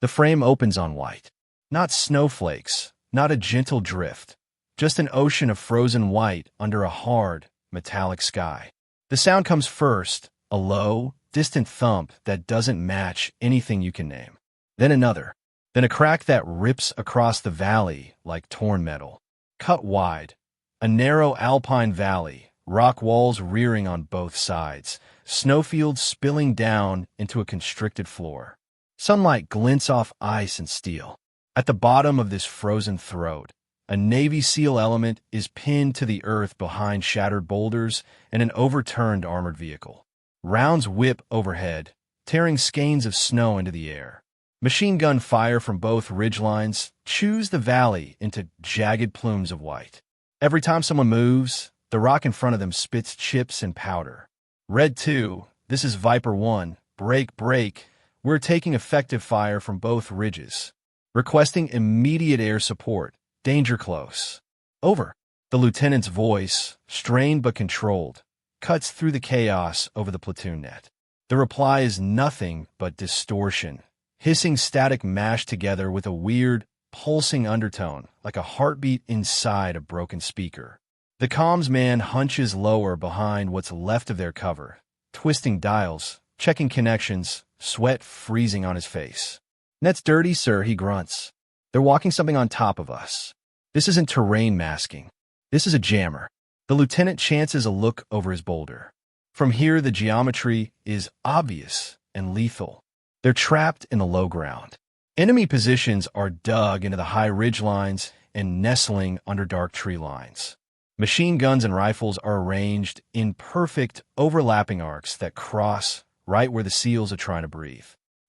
The frame opens on white. Not snowflakes, not a gentle drift, just an ocean of frozen white under a hard, metallic sky. The sound comes first, a low, distant thump that doesn't match anything you can name. Then another. Then a crack that rips across the valley like torn metal. Cut wide. A narrow alpine valley, rock walls rearing on both sides, snowfields spilling down into a constricted floor. Sunlight glints off ice and steel. At the bottom of this frozen throat, a Navy SEAL element is pinned to the earth behind shattered boulders and an overturned armored vehicle. Rounds whip overhead, tearing skeins of snow into the air. Machine gun fire from both ridgelines chews the valley into jagged plumes of white. Every time someone moves, the rock in front of them spits chips and powder. Red 2, this is Viper 1, break. We're taking effective fire from both ridges. Requesting immediate air support. Danger close. Over. The lieutenant's voice, strained but controlled, cuts through the chaos over the platoon net. The reply is nothing but distortion, hissing static mashed together with a weird, pulsing undertone, like a heartbeat inside a broken speaker. The comms man hunches lower behind what's left of their cover, twisting dials, checking connections, sweat freezing on his face. "Net's dirty, sir," he grunts. "They're walking something on top of us. This isn't terrain masking. This is a jammer." The lieutenant chances a look over his boulder. From here, the geometry is obvious and lethal. They're trapped in the low ground. Enemy positions are dug into the high ridge lines and nestling under dark tree lines. Machine guns and rifles are arranged in perfect, overlapping arcs that cross right where the SEALs are trying to breathe.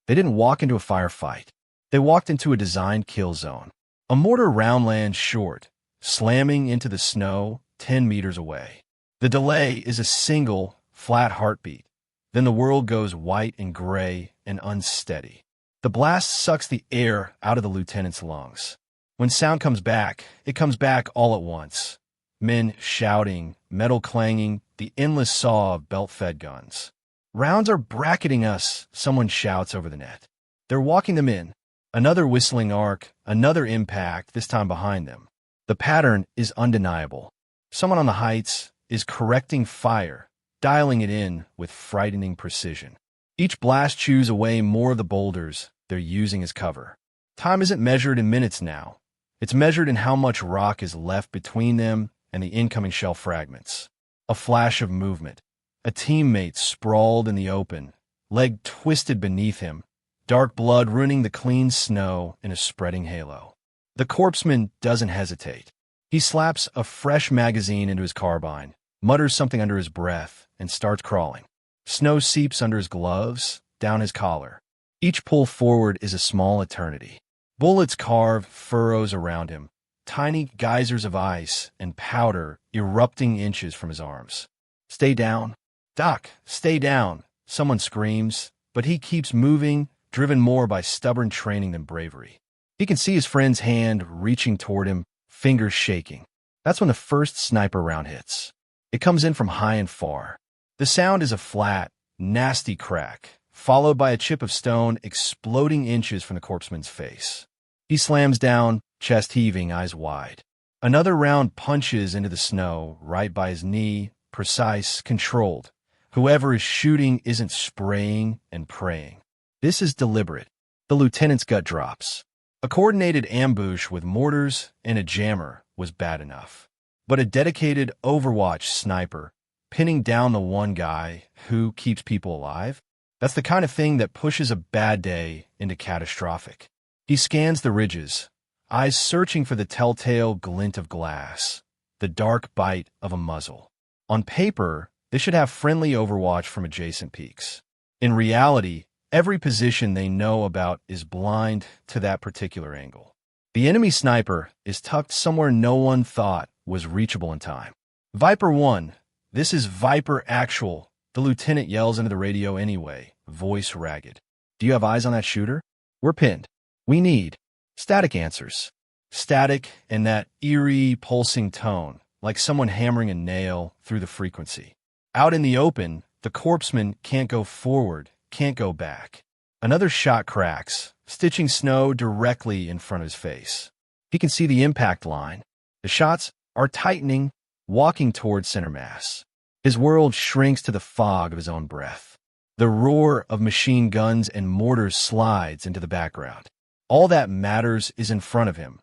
They didn't walk into a firefight. They walked into a designed kill zone. A mortar round lands short, slamming into the snow 10 meters away. The delay is a single, flat heartbeat. Then the world goes white and gray and unsteady. The blast sucks the air out of the lieutenant's lungs. When sound comes back, it comes back all at once. Men shouting, metal clanging, the endless saw of belt-fed guns. "Rounds are bracketing us," someone shouts over the net. They're walking them in. Another whistling arc, another impact, this time behind them. The pattern is undeniable. Someone on the heights is correcting fire, dialing it in with frightening precision. Each blast chews away more of the boulders they're using as cover. Time isn't measured in minutes now. It's measured in how much rock is left between them and the incoming shell fragments. A flash of movement. A teammate sprawled in the open, leg twisted beneath him, dark blood ruining the clean snow in a spreading halo. The corpseman doesn't hesitate. He slaps a fresh magazine into his carbine, mutters something under his breath, and starts crawling. Snow seeps under his gloves, down his collar. Each pull forward is a small eternity. Bullets carve furrows around him, tiny geysers of ice and powder erupting inches from his arms. "Stay down. Doc, stay down," someone screams, but he keeps moving, driven more by stubborn training than bravery. He can see his friend's hand reaching toward him, fingers shaking. That's when the first sniper round hits. It comes in from high and far. The sound is a flat, nasty crack, followed by a chip of stone exploding inches from the corpseman's face. He slams down, chest heaving, eyes wide. Another round punches into the snow right by his knee, precise, controlled. Whoever is shooting isn't spraying and praying. This is deliberate. The lieutenant's gut drops. A coordinated ambush with mortars and a jammer was bad enough. But a dedicated Overwatch sniper, pinning down the one guy who keeps people alive, that's the kind of thing that pushes a bad day into catastrophic. He scans the ridges, eyes searching for the telltale glint of glass, the dark bite of a muzzle. On paper, they should have friendly overwatch from adjacent peaks. In reality, every position they know about is blind to that particular angle. The enemy sniper is tucked somewhere no one thought was reachable in time. "Viper 1, this is Viper Actual," the lieutenant yells into the radio anyway, voice ragged. "Do you have eyes on that shooter? We're pinned. We need..." Static answers. Static and that eerie, pulsing tone, like someone hammering a nail through the frequency. Out in the open, the corpseman can't go forward, can't go back. Another shot cracks, stitching snow directly in front of his face. He can see the impact line. The shots are tightening, walking towards center mass. His world shrinks to the fog of his own breath. The roar of machine guns and mortars slides into the background. All that matters is in front of him.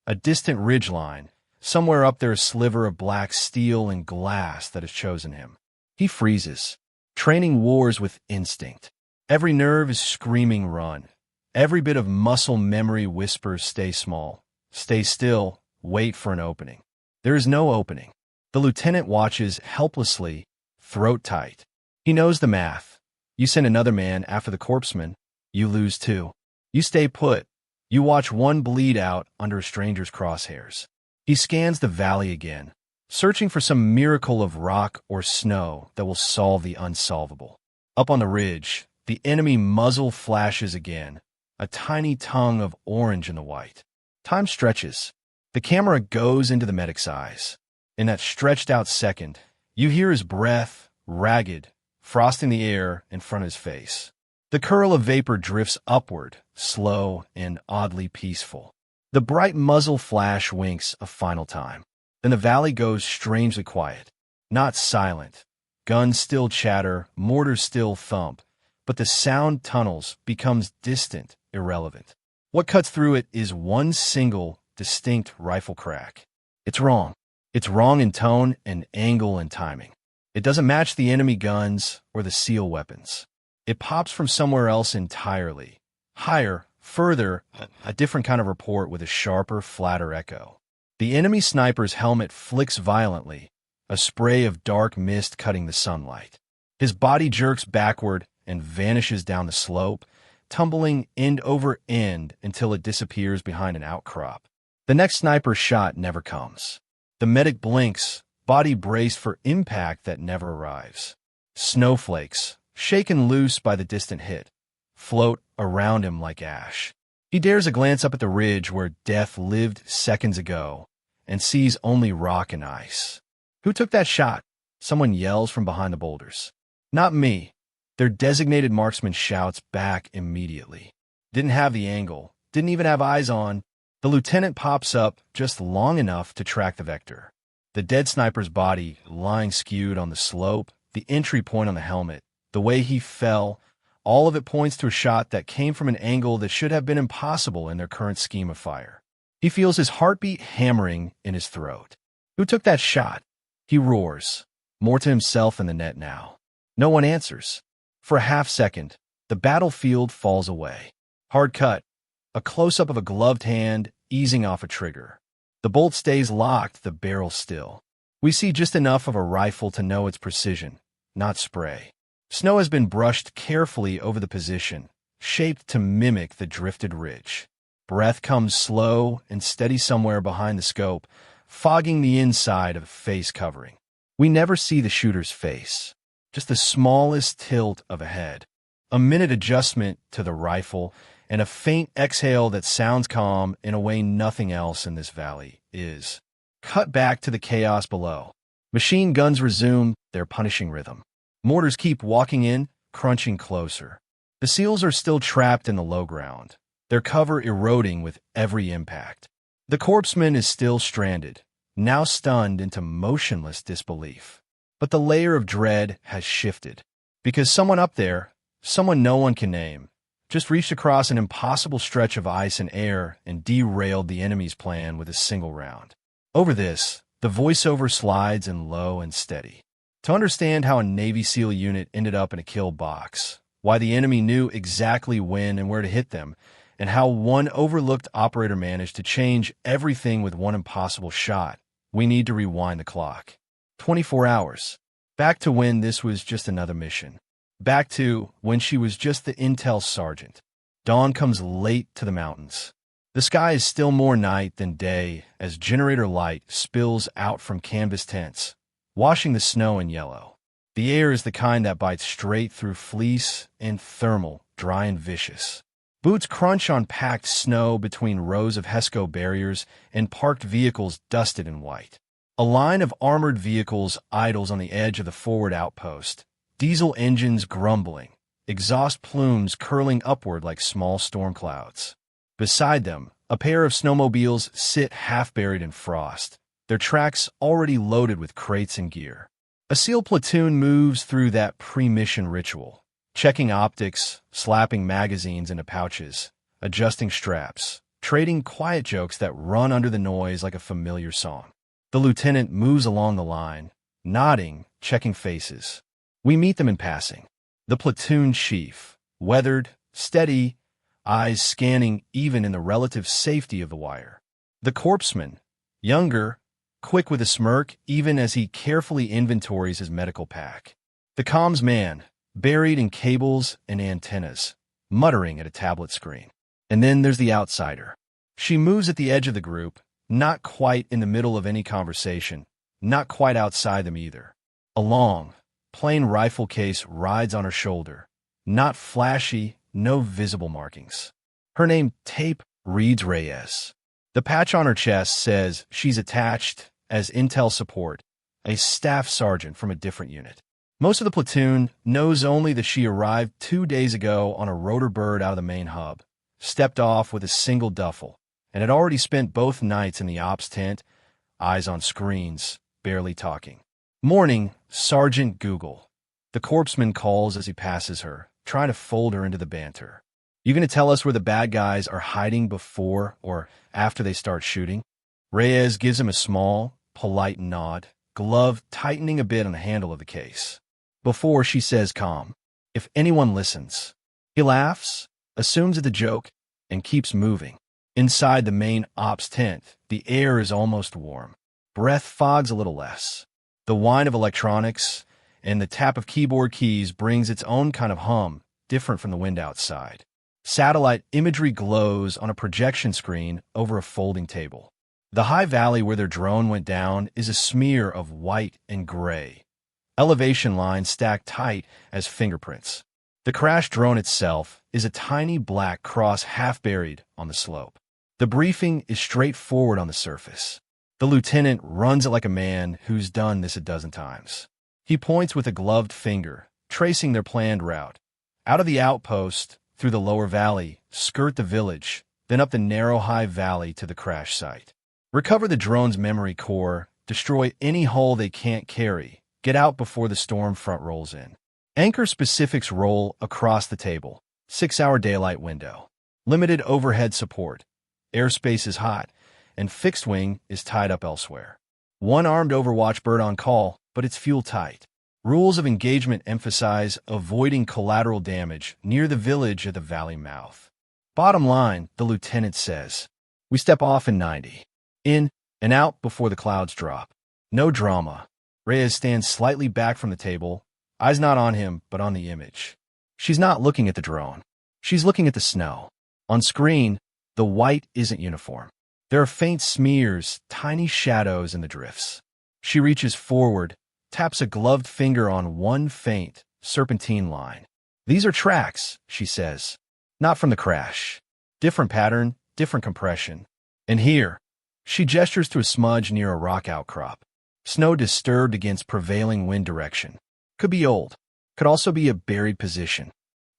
A distant ridgeline, somewhere up there a sliver of black steel and glass that has chosen him. He freezes, training wars with instinct. Every nerve is screaming run. Every bit of muscle memory whispers stay small. Stay still, wait for an opening. There is no opening. The lieutenant watches helplessly, throat tight. He knows the math. You send another man after the corpseman, you lose two. You stay put. You watch one bleed out under a stranger's crosshairs. He scans the valley again, searching for some miracle of rock or snow that will solve the unsolvable. Up on the ridge, the enemy muzzle flashes again, a tiny tongue of orange in the white. Time stretches. The camera goes into the medic's eyes. In that stretched-out second, you hear his breath, ragged, frosting the air in front of his face. The curl of vapor drifts upward, slow and oddly peaceful. The bright muzzle flash winks a final time. Then the valley goes strangely quiet. Not silent. Guns still chatter, mortars still thump, but the sound tunnels becomes distant, irrelevant. What cuts through it is one single, distinct rifle crack. It's wrong. It's wrong in tone and angle and timing. It doesn't match the enemy guns or the SEAL weapons. It pops from somewhere else entirely. Higher, further, a different kind of report with a sharper, flatter echo. The enemy sniper's helmet flicks violently, a spray of dark mist cutting the sunlight. His body jerks backward and vanishes down the slope, tumbling end over end until it disappears behind an outcrop. The next sniper's shot never comes. The medic blinks, body braced for impact that never arrives. Snowflakes, shaken loose by the distant hit, float around him like ash. He dares a glance up at the ridge where death lived seconds ago and sees only rock and ice. Who took that shot? Someone yells from behind the boulders. Not me. Their designated marksman shouts back immediately. Didn't have the angle, didn't even have eyes on. The lieutenant pops up just long enough to track the vector. The dead sniper's body lying skewed on the slope, the entry point on the helmet, the way he fell, all of it points to a shot that came from an angle that should have been impossible in their current scheme of fire. He feels his heartbeat hammering in his throat. Who took that shot? He roars, more to himself in the net now. No one answers. For a half second, the battlefield falls away. Hard cut, a close-up of a gloved hand easing off a trigger. The bolt stays locked, the barrel still. We see just enough of a rifle to know its precision, not spray. Snow has been brushed carefully over the position, shaped to mimic the drifted ridge. Breath comes slow and steady somewhere behind the scope, fogging the inside of the face covering. We never see the shooter's face, just the smallest tilt of a head, a minute adjustment to the rifle, and a faint exhale that sounds calm in a way nothing else in this valley is. Cut back to the chaos below. Machine guns resume their punishing rhythm. Mortars keep walking in, crunching closer. The SEALs are still trapped in the low ground, their cover eroding with every impact. The corpseman is still stranded, now stunned into motionless disbelief. But the layer of dread has shifted, because someone up there, someone no one can name, just reached across an impossible stretch of ice and air and derailed the enemy's plan with a single round. Over this, the voiceover slides in low and steady. To understand how a Navy SEAL unit ended up in a kill box, why the enemy knew exactly when and where to hit them, and how one overlooked operator managed to change everything with one impossible shot, we need to rewind the clock. 24 hours. Back to when this was just another mission. Back to when she was just the intel sergeant. Dawn comes late to the mountains. The sky is still more night than day as generator light spills out from canvas tents, washing the snow in yellow. The air is the kind that bites straight through fleece and thermal, dry and vicious. Boots crunch on packed snow between rows of HESCO barriers and parked vehicles dusted in white. A line of armored vehicles idles on the edge of the forward outpost, diesel engines grumbling, exhaust plumes curling upward like small storm clouds. Beside them, a pair of snowmobiles sit half-buried in frost, their tracks already loaded with crates and gear. A SEAL platoon moves through that pre-mission ritual, checking optics, slapping magazines into pouches, adjusting straps, trading quiet jokes that run under the noise like a familiar song. The lieutenant moves along the line, nodding, checking faces. We meet them in passing. The platoon chief, weathered, steady, eyes scanning even in the relative safety of the wire. The corpsman, younger, quick with a smirk even as he carefully inventories his medical pack. The comms man, buried in cables and antennas, muttering at a tablet screen. And then there's the outsider. She moves at the edge of the group, not quite in the middle of any conversation, not quite outside them either. A long, plain rifle case rides on her shoulder, not flashy, no visible markings. Her name, tape, reads Reyes. The patch on her chest says she's attached as intel support, a staff sergeant from a different unit. Most of the platoon knows only that she arrived 2 days ago on a rotor bird out of the main hub, stepped off with a single duffel, and had already spent both nights in the ops tent, eyes on screens, barely talking. Morning, Sergeant Google. The corpsman calls as he passes her, trying to fold her into the banter. You gonna tell us where the bad guys are hiding before or after they start shooting? Reyes gives him a small, polite nod, glove tightening a bit on the handle of the case. Before she says calm, if anyone listens. He laughs, assumes it's a joke, and keeps moving. Inside the main ops tent, the air is almost warm. Breath fogs a little less. The whine of electronics and the tap of keyboard keys brings its own kind of hum, different from the wind outside. Satellite imagery glows on a projection screen over a folding table. The high valley where their drone went down is a smear of white and gray. Elevation lines stacked tight as fingerprints. The crash drone itself is a tiny black cross half-buried on the slope. The briefing is straightforward on the surface. The lieutenant runs it like a man who's done this a dozen times. He points with a gloved finger, tracing their planned route. Out of the outpost, through the lower valley, skirt the village, then up the narrow high valley to the crash site. Recover the drone's memory core, destroy any hull they can't carry, get out before the storm front rolls in. Anchor specifics roll across the table. 6-hour daylight window. Limited overhead support. Airspace is hot, and fixed wing is tied up elsewhere. One armed Overwatch bird on call, but it's fuel tight. Rules of engagement emphasize avoiding collateral damage near the village at the valley mouth. Bottom line, the lieutenant says, we step off in 90. In and out before the clouds drop. No drama. Reyes stands slightly back from the table, eyes not on him, but on the image. She's not looking at the drone. She's looking at the snow. On screen, the white isn't uniform. There are faint smears, tiny shadows in the drifts. She reaches forward, taps a gloved finger on one faint, serpentine line. These are tracks, she says. Not from the crash. Different pattern, different compression. And here, she gestures to a smudge near a rock outcrop. Snow disturbed against prevailing wind direction. Could be old. Could also be a buried position.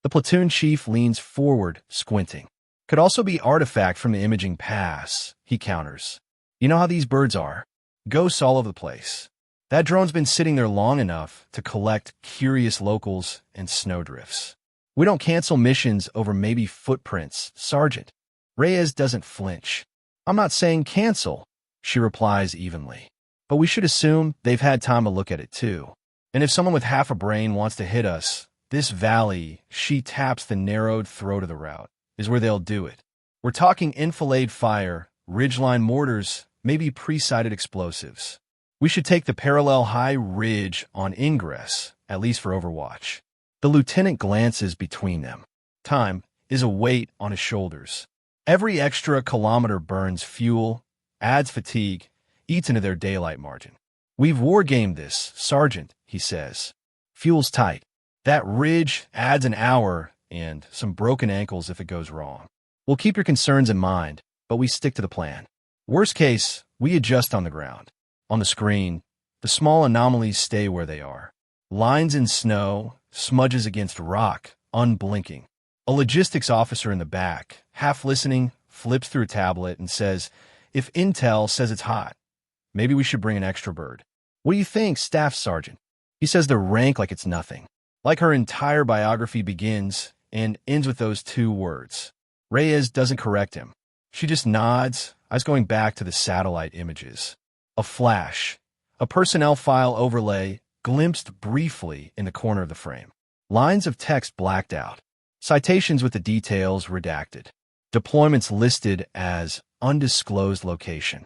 The platoon chief leans forward, squinting. Could also be artifact from the imaging pass, he counters. You know how these birds are. Ghosts all over the place. That drone's been sitting there long enough to collect curious locals and snowdrifts. We don't cancel missions over maybe footprints, Sergeant. Reyes doesn't flinch. I'm not saying cancel, she replies evenly. But we should assume they've had time to look at it too. And if someone with half a brain wants to hit us, this valley, she taps the narrowed throat of the route, is where they'll do it. We're talking enfilade fire, ridgeline mortars, maybe pre-sighted explosives. We should take the parallel high ridge on ingress, at least for Overwatch. The lieutenant glances between them. Time is a weight on his shoulders. Every extra kilometer burns fuel, adds fatigue, eats into their daylight margin. We've wargamed this, Sergeant, he says. Fuel's tight. That ridge adds an hour and some broken ankles if it goes wrong. We'll keep your concerns in mind, but we stick to the plan. Worst case, we adjust on the ground. On the screen, the small anomalies stay where they are. Lines in snow, smudges against rock, unblinking. A logistics officer in the back, half listening, flips through a tablet and says, "If Intel says it's hot, maybe we should bring an extra bird." "What do you think, Staff Sergeant?" He says their rank like it's nothing. Like her entire biography begins and ends with those two words. Reyes doesn't correct him. She just nods, eyes going back to the satellite images. A flash, a personnel file overlay glimpsed briefly in the corner of the frame. Lines of text blacked out. Citations with the details redacted. Deployments listed as undisclosed location.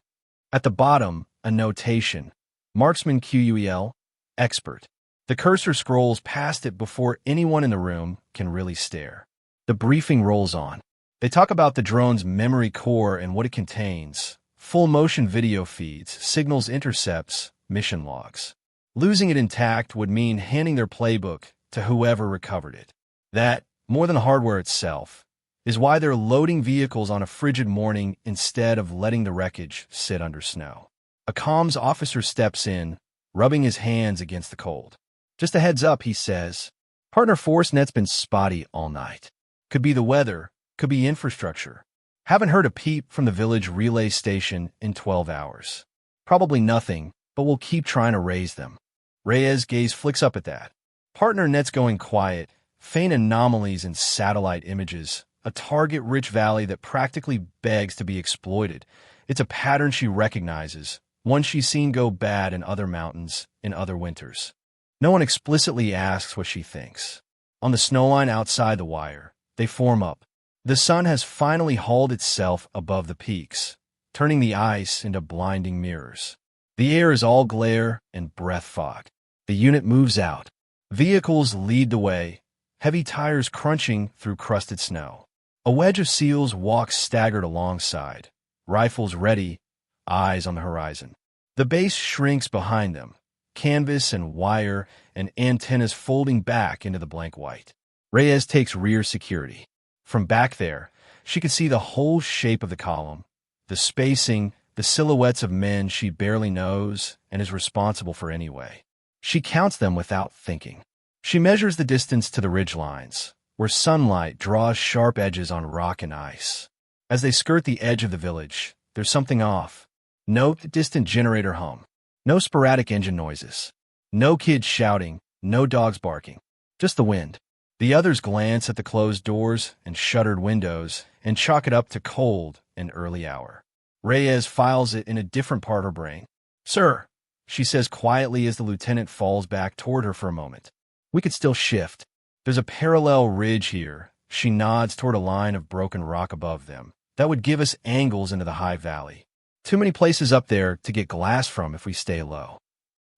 At the bottom, a notation. Marksman QUEL, expert. The cursor scrolls past it before anyone in the room can really stare. The briefing rolls on. They talk about the drone's memory core and what it contains. Full motion video feeds, signals intercepts, mission logs. Losing it intact would mean handing their playbook to whoever recovered it. That, more than the hardware itself, is why they're loading vehicles on a frigid morning instead of letting the wreckage sit under snow. A comms officer steps in, rubbing his hands against the cold. "Just a heads up," he says. "Partner force net's been spotty all night. Could be the weather, could be infrastructure. Haven't heard a peep from the village relay station in 12 hours. Probably nothing, but we'll keep trying to raise them." Reyes' gaze flicks up at that. Partner net's going quiet, faint anomalies in satellite images, a target-rich valley that practically begs to be exploited. It's a pattern she recognizes, one she's seen go bad in other mountains, in other winters. No one explicitly asks what she thinks. On the snowline outside the wire, they form up. The sun has finally hauled itself above the peaks, turning the ice into blinding mirrors. The air is all glare and breath fog. The unit moves out. Vehicles lead the way, heavy tires crunching through crusted snow. A wedge of SEALs walks staggered alongside, rifles ready, eyes on the horizon. The base shrinks behind them, canvas and wire and antennas folding back into the blank white. Reyes takes rear security. From back there, she could see the whole shape of the column, the spacing, the silhouettes of men she barely knows and is responsible for anyway. She counts them without thinking. She measures the distance to the ridgelines, where sunlight draws sharp edges on rock and ice. As they skirt the edge of the village, there's something off. No distant generator hum. No sporadic engine noises. No kids shouting. No dogs barking. Just the wind. The others glance at the closed doors and shuttered windows and chalk it up to cold and early hour. Reyes files it in a different part of her brain. "Sir," she says quietly as the lieutenant falls back toward her for a moment. "We could still shift. There's a parallel ridge here." She nods toward a line of broken rock above them. "That would give us angles into the high valley. Too many places up there to get glass from if we stay low."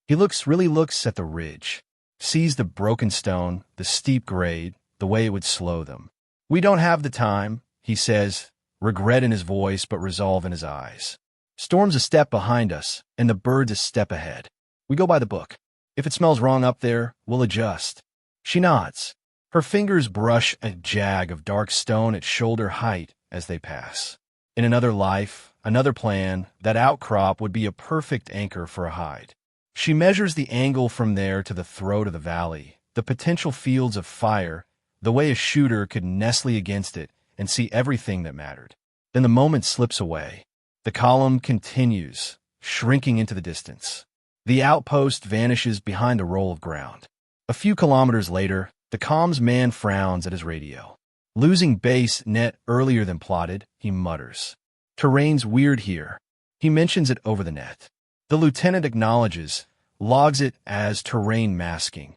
He really looks at the ridge, sees the broken stone, the steep grade, the way it would slow them. "We don't have the time," he says, regret in his voice but resolve in his eyes. "Storm's a step behind us, and the bird's a step ahead. We go by the book. If it smells wrong up there, we'll adjust." She nods. Her fingers brush a jag of dark stone at shoulder height as they pass. In another life, another plan, that outcrop would be a perfect anchor for a hide. She measures the angle from there to the throat of the valley, the potential fields of fire, the way a shooter could nestle against it and see everything that mattered. Then the moment slips away. The column continues, shrinking into the distance. The outpost vanishes behind a roll of ground. A few kilometers later, the comms man frowns at his radio. Losing base net earlier than plotted, he mutters. "Terrain's weird here." He mentions it over the net. The lieutenant acknowledges, logs it as terrain masking,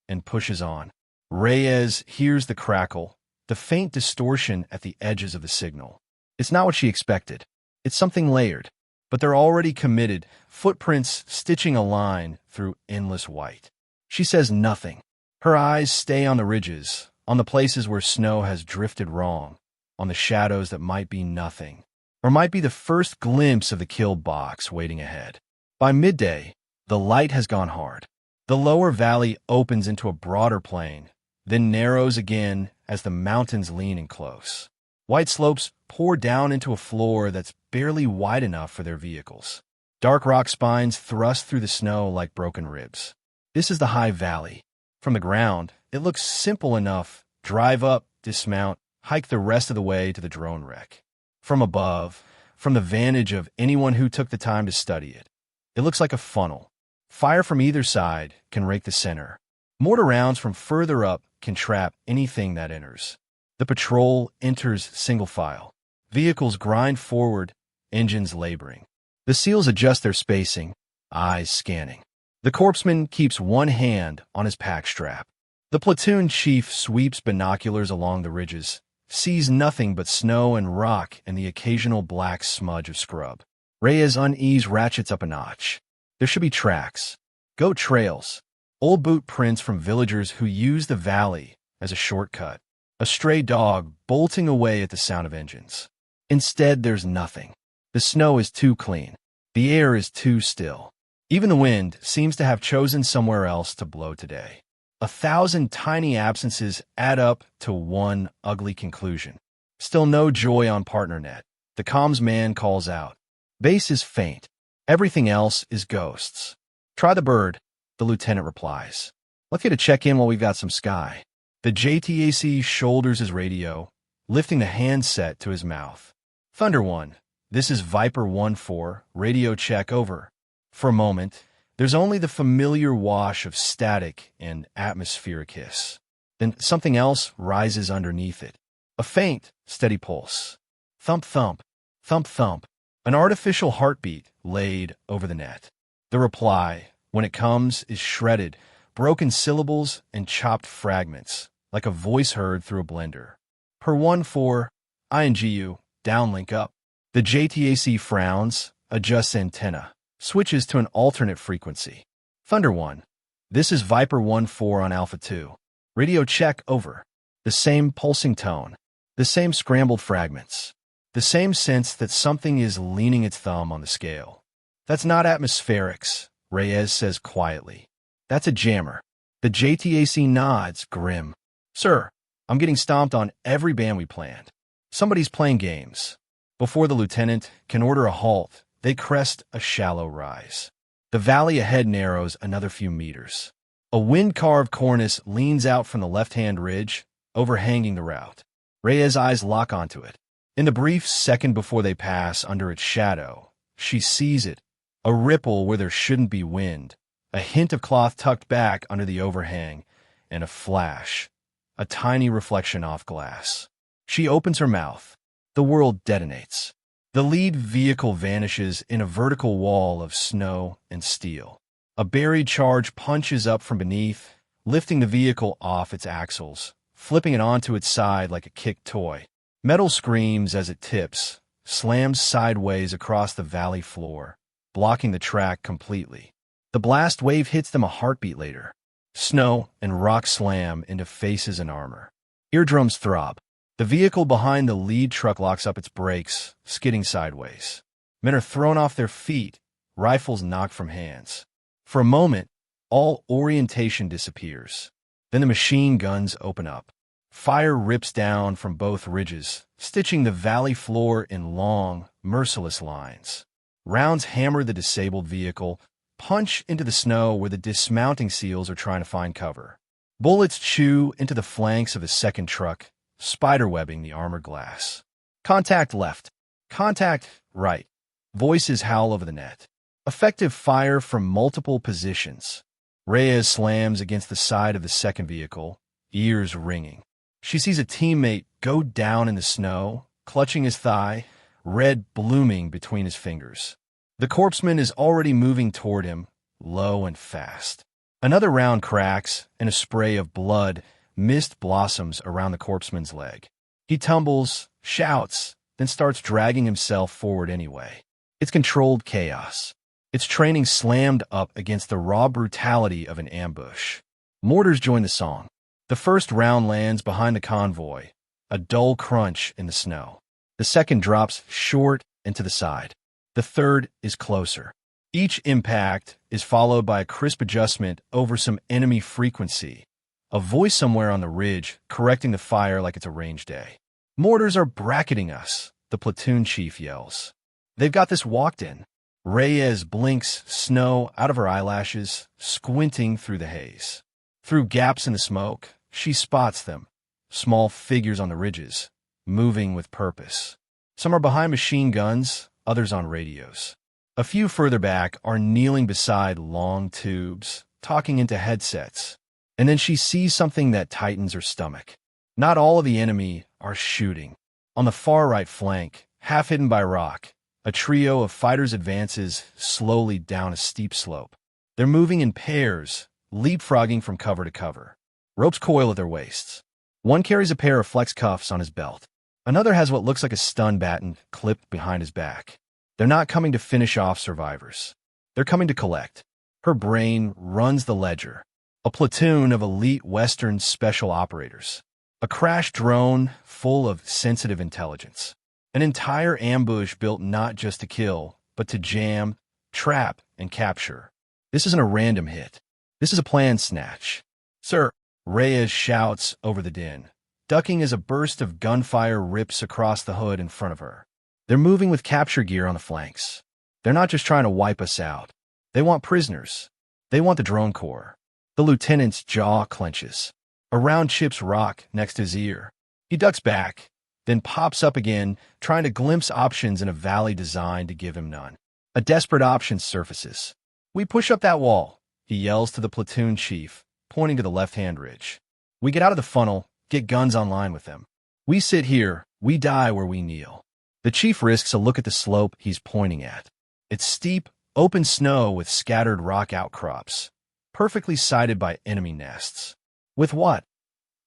and pushes on. Reyes hears the crackle, the faint distortion at the edges of the signal. It's not what she expected. It's something layered, but they're already committed, footprints stitching a line through endless white. She says nothing. Her eyes stay on the ridges, on the places where snow has drifted wrong, on the shadows that might be nothing, or might be the first glimpse of the kill box waiting ahead. By midday, the light has gone hard. The lower valley opens into a broader plain, then narrows again as the mountains lean in close. White slopes pour down into a floor that's barely wide enough for their vehicles. Dark rock spines thrust through the snow like broken ribs. This is the high valley. From the ground, it looks simple enough drive up, dismount, hike the rest of the way to the drone wreck. From above, from the vantage of anyone who took the time to study it, it looks like a funnel. Fire from either side can rake the center. Mortar rounds from further up can trap anything that enters. The patrol enters single file. Vehicles grind forward, engines laboring. The SEALs adjust their spacing, eyes scanning. The corpsman keeps one hand on his pack strap. The platoon chief sweeps binoculars along the ridges, sees nothing but snow and rock and the occasional black smudge of scrub. Reyes' unease ratchets up a notch. There should be tracks, goat trails, old boot prints from villagers who use the valley as a shortcut, a stray dog bolting away at the sound of engines. Instead, there's nothing. The snow is too clean. The air is too still. Even the wind seems to have chosen somewhere else to blow today. 1,000 tiny absences add up to one ugly conclusion. Still no joy on PartnerNet. The comms man calls out. Base is faint. Everything else is ghosts. Try the bird, the lieutenant replies. Let's get a check-in while we've got some sky. The JTAC shoulders his radio, lifting the handset to his mouth. Thunder 1, this is Viper 1-4, radio check over. For a moment, there's only the familiar wash of static and atmospheric hiss. Then something else rises underneath it. A faint, steady pulse. Thump, thump, thump, thump. An artificial heartbeat laid over the net. The reply, when it comes, is shredded, broken syllables and chopped fragments, like a voice heard through a blender. Per 1-4, INGU, downlink up. The JTAC frowns, adjusts antenna, switches to an alternate frequency. Thunder 1, this is Viper 1-4 on Alpha 2. Radio check over. The same pulsing tone, the same scrambled fragments, the same sense that something is leaning its thumb on the scale. That's not atmospherics, Reyes says quietly. That's a jammer. The JTAC nods, grim. Sir, I'm getting stomped on every band we planned. Somebody's playing games. Before the lieutenant can order a halt, they crest a shallow rise. The valley ahead narrows another few meters. A wind-carved cornice leans out from the left-hand ridge, overhanging the route. Reyes' eyes lock onto it. In the brief second before they pass under its shadow, she sees it, a ripple where there shouldn't be wind, a hint of cloth tucked back under the overhang, and a flash, a tiny reflection off glass. She opens her mouth. The world detonates. The lead vehicle vanishes in a vertical wall of snow and steel. A buried charge punches up from beneath, lifting the vehicle off its axles, flipping it onto its side like a kicked toy. Metal screams as it tips, slams sideways across the valley floor, blocking the track completely. The blast wave hits them a heartbeat later. Snow and rock slam into faces and armor. Eardrums throb. The vehicle behind the lead truck locks up its brakes, skidding sideways. Men are thrown off their feet, rifles knocked from hands. For a moment, all orientation disappears. Then the machine guns open up. Fire rips down from both ridges, stitching the valley floor in long, merciless lines. Rounds hammer the disabled vehicle, punch into the snow where the dismounting SEALs are trying to find cover. Bullets chew into the flanks of a second truck, spiderwebbing the armored glass. Contact left. Contact right. Voices howl over the net. Effective fire from multiple positions. Reyes slams against the side of the second vehicle, ears ringing. She sees a teammate go down in the snow, clutching his thigh, red blooming between his fingers. The corpsman is already moving toward him, low and fast. Another round cracks, and a spray of blood mist blossoms around the corpsman's leg. He tumbles, shouts, then starts dragging himself forward anyway. It's controlled chaos. Its training slammed up against the raw brutality of an ambush. Mortars join the song. The first round lands behind the convoy, a dull crunch in the snow. The second drops short and to the side. The third is closer. Each impact is followed by a crisp adjustment over some enemy frequency, a voice somewhere on the ridge correcting the fire like it's a range day. Mortars are bracketing us, the platoon chief yells. They've got this walked in. Reyes blinks snow out of her eyelashes, squinting through the haze. Through gaps in the smoke, she spots them, small figures on the ridges, moving with purpose. Some are behind machine guns, others on radios. A few further back are kneeling beside long tubes, talking into headsets. And then she sees something that tightens her stomach. Not all of the enemy are shooting. On the far right flank, half hidden by rock, a trio of fighters advances slowly down a steep slope. They're moving in pairs, leapfrogging from cover to cover. Ropes coil at their waists. One carries a pair of flex cuffs on his belt. Another has what looks like a stun baton clipped behind his back. They're not coming to finish off survivors. They're coming to collect. Her brain runs the ledger. A platoon of elite Western special operators. A crash drone full of sensitive intelligence. An entire ambush built not just to kill, but to jam, trap, and capture. This isn't a random hit. This is a planned snatch. Sir, Reyes shouts over the din, ducking as a burst of gunfire rips across the hood in front of her. They're moving with capture gear on the flanks. They're not just trying to wipe us out. They want prisoners. They want the drone corps. The lieutenant's jaw clenches. A round chips rock next to his ear. He ducks back, then pops up again, trying to glimpse options in a valley designed to give him none. A desperate option surfaces. We push up that wall, he yells to the platoon chief, pointing to the left-hand ridge. We get out of the funnel, get guns online with them. We sit here, we die where we kneel. The chief risks a look at the slope he's pointing at. It's steep, open snow with scattered rock outcrops, perfectly sighted by enemy nests. With what?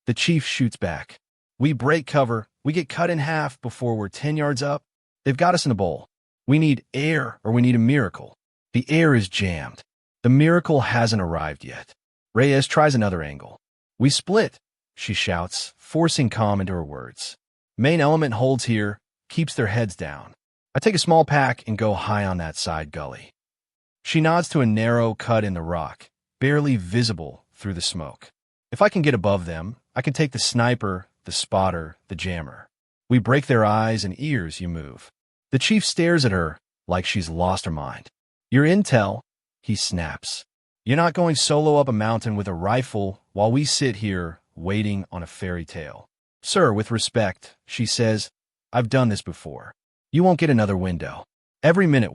The chief shoots back. We break cover, we get cut in half before we're 10 yards up. They've got us in a bowl. We need air or we need a miracle. The air is jammed. The miracle hasn't arrived yet. Reyes tries another angle. We split, she shouts, forcing calm into her words. Main element holds here, keeps their heads down. I take a small pack and go high on that side gully. She nods to a narrow cut in the rock, barely visible through the smoke. If I can get above them, I can take the sniper, the spotter, the jammer. We break their eyes and ears, you move. The chief stares at her like she's lost her mind. Your intel, he snaps. You're not going solo up a mountain with a rifle while we sit here waiting on a fairy tale. Sir, with respect, she says, I've done this before. You won't get another window. Every minute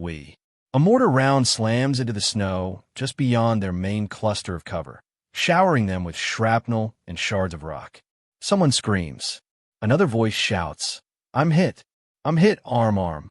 a mortar round slams into the snow just beyond their main cluster of cover, showering them with shrapnel and shards of rock. Someone screams. Another voice shouts, I'm hit. I'm hit, arm.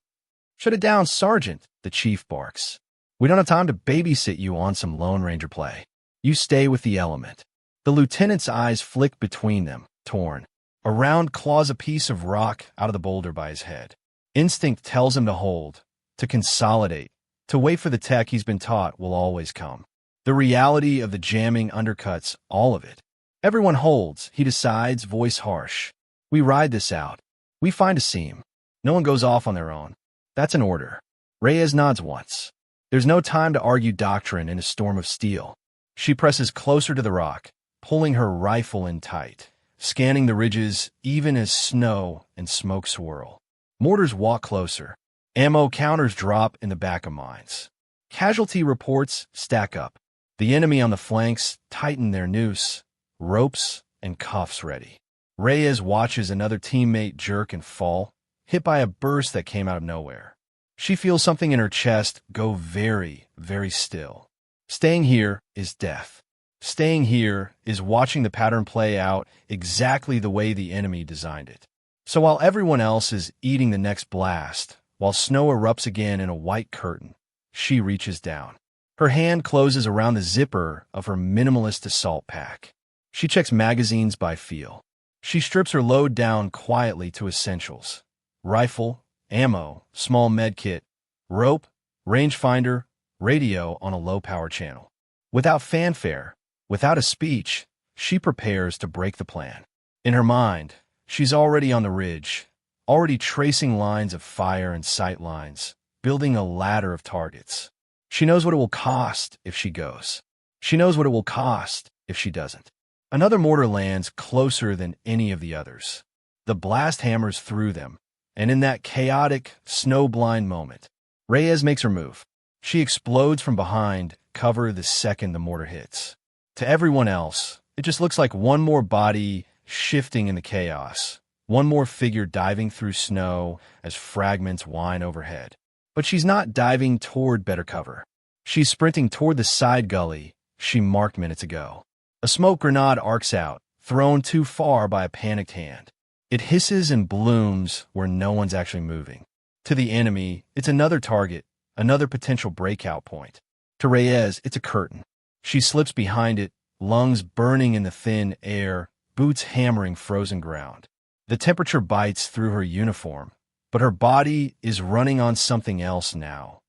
Shut it down, Sergeant, the chief barks. We don't have time to babysit you on some Lone Ranger play. You stay with the element. The lieutenant's eyes flick between them, torn. A round claws a piece of rock out of the boulder by his head. Instinct tells him to hold, to consolidate, to wait for the tech he's been taught will always come. The reality of the jamming undercuts all of it. Everyone holds, he decides, voice harsh. We ride this out. We find a seam. No one goes off on their own. That's an order. Reyes nods once. There's no time to argue doctrine in a storm of steel. She presses closer to the rock, pulling her rifle in tight, scanning the ridges even as snow and smoke swirl. Mortars walk closer. Ammo counters drop in the back of mines. Casualty reports stack up. The enemy on the flanks tighten their noose, ropes and cuffs ready. Reyes watches another teammate jerk and fall, hit by a burst that came out of nowhere. She feels something in her chest go very, very still. Staying here is death. Staying here is watching the pattern play out exactly the way the enemy designed it. So while everyone else is eating the next blast, while snow erupts again in a white curtain, she reaches down. Her hand closes around the zipper of her minimalist assault pack. She checks magazines by feel. She strips her load down quietly to essentials. Rifle, ammo, small med kit, rope, rangefinder, radio on a low-power channel. Without fanfare, without a speech, she prepares to break the plan. In her mind, she's already on the ridge, already tracing lines of fire and sight lines, building a ladder of targets. She knows what it will cost if she goes. She knows what it will cost if she doesn't. Another mortar lands closer than any of the others. The blast hammers through them, and in that chaotic, snow-blind moment, Reyes makes her move. She explodes from behind, cover the second the mortar hits. To everyone else, it just looks like one more body shifting in the chaos. One more figure diving through snow as fragments whine overhead. But she's not diving toward better cover. She's sprinting toward the side gully she marked minutes ago. A smoke grenade arcs out, thrown too far by a panicked hand. It hisses and blooms where no one's actually moving. To the enemy, it's another target, another potential breakout point. To Reyes, it's a curtain. She slips behind it, lungs burning in the thin air, boots hammering frozen ground. The temperature bites through her uniform, but her body is running on something else now.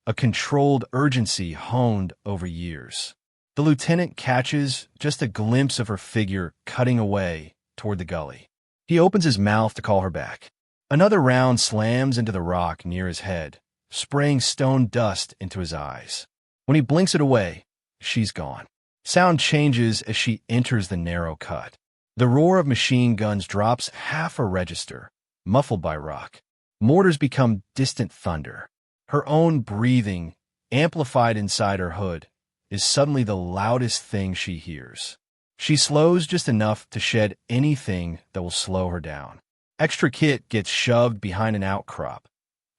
A controlled urgency honed over years. The lieutenant catches just a glimpse of her figure cutting away toward the gully. He opens his mouth to call her back. Another round slams into the rock near his head, spraying stone dust into his eyes. When he blinks it away, she's gone. Sound changes as she enters the narrow cut. The roar of machine guns drops half a register, muffled by rock. Mortars become distant thunder. Her own breathing, amplified inside her hood, is suddenly the loudest thing she hears. She slows just enough to shed anything that will slow her down. Extra kit gets shoved behind an outcrop.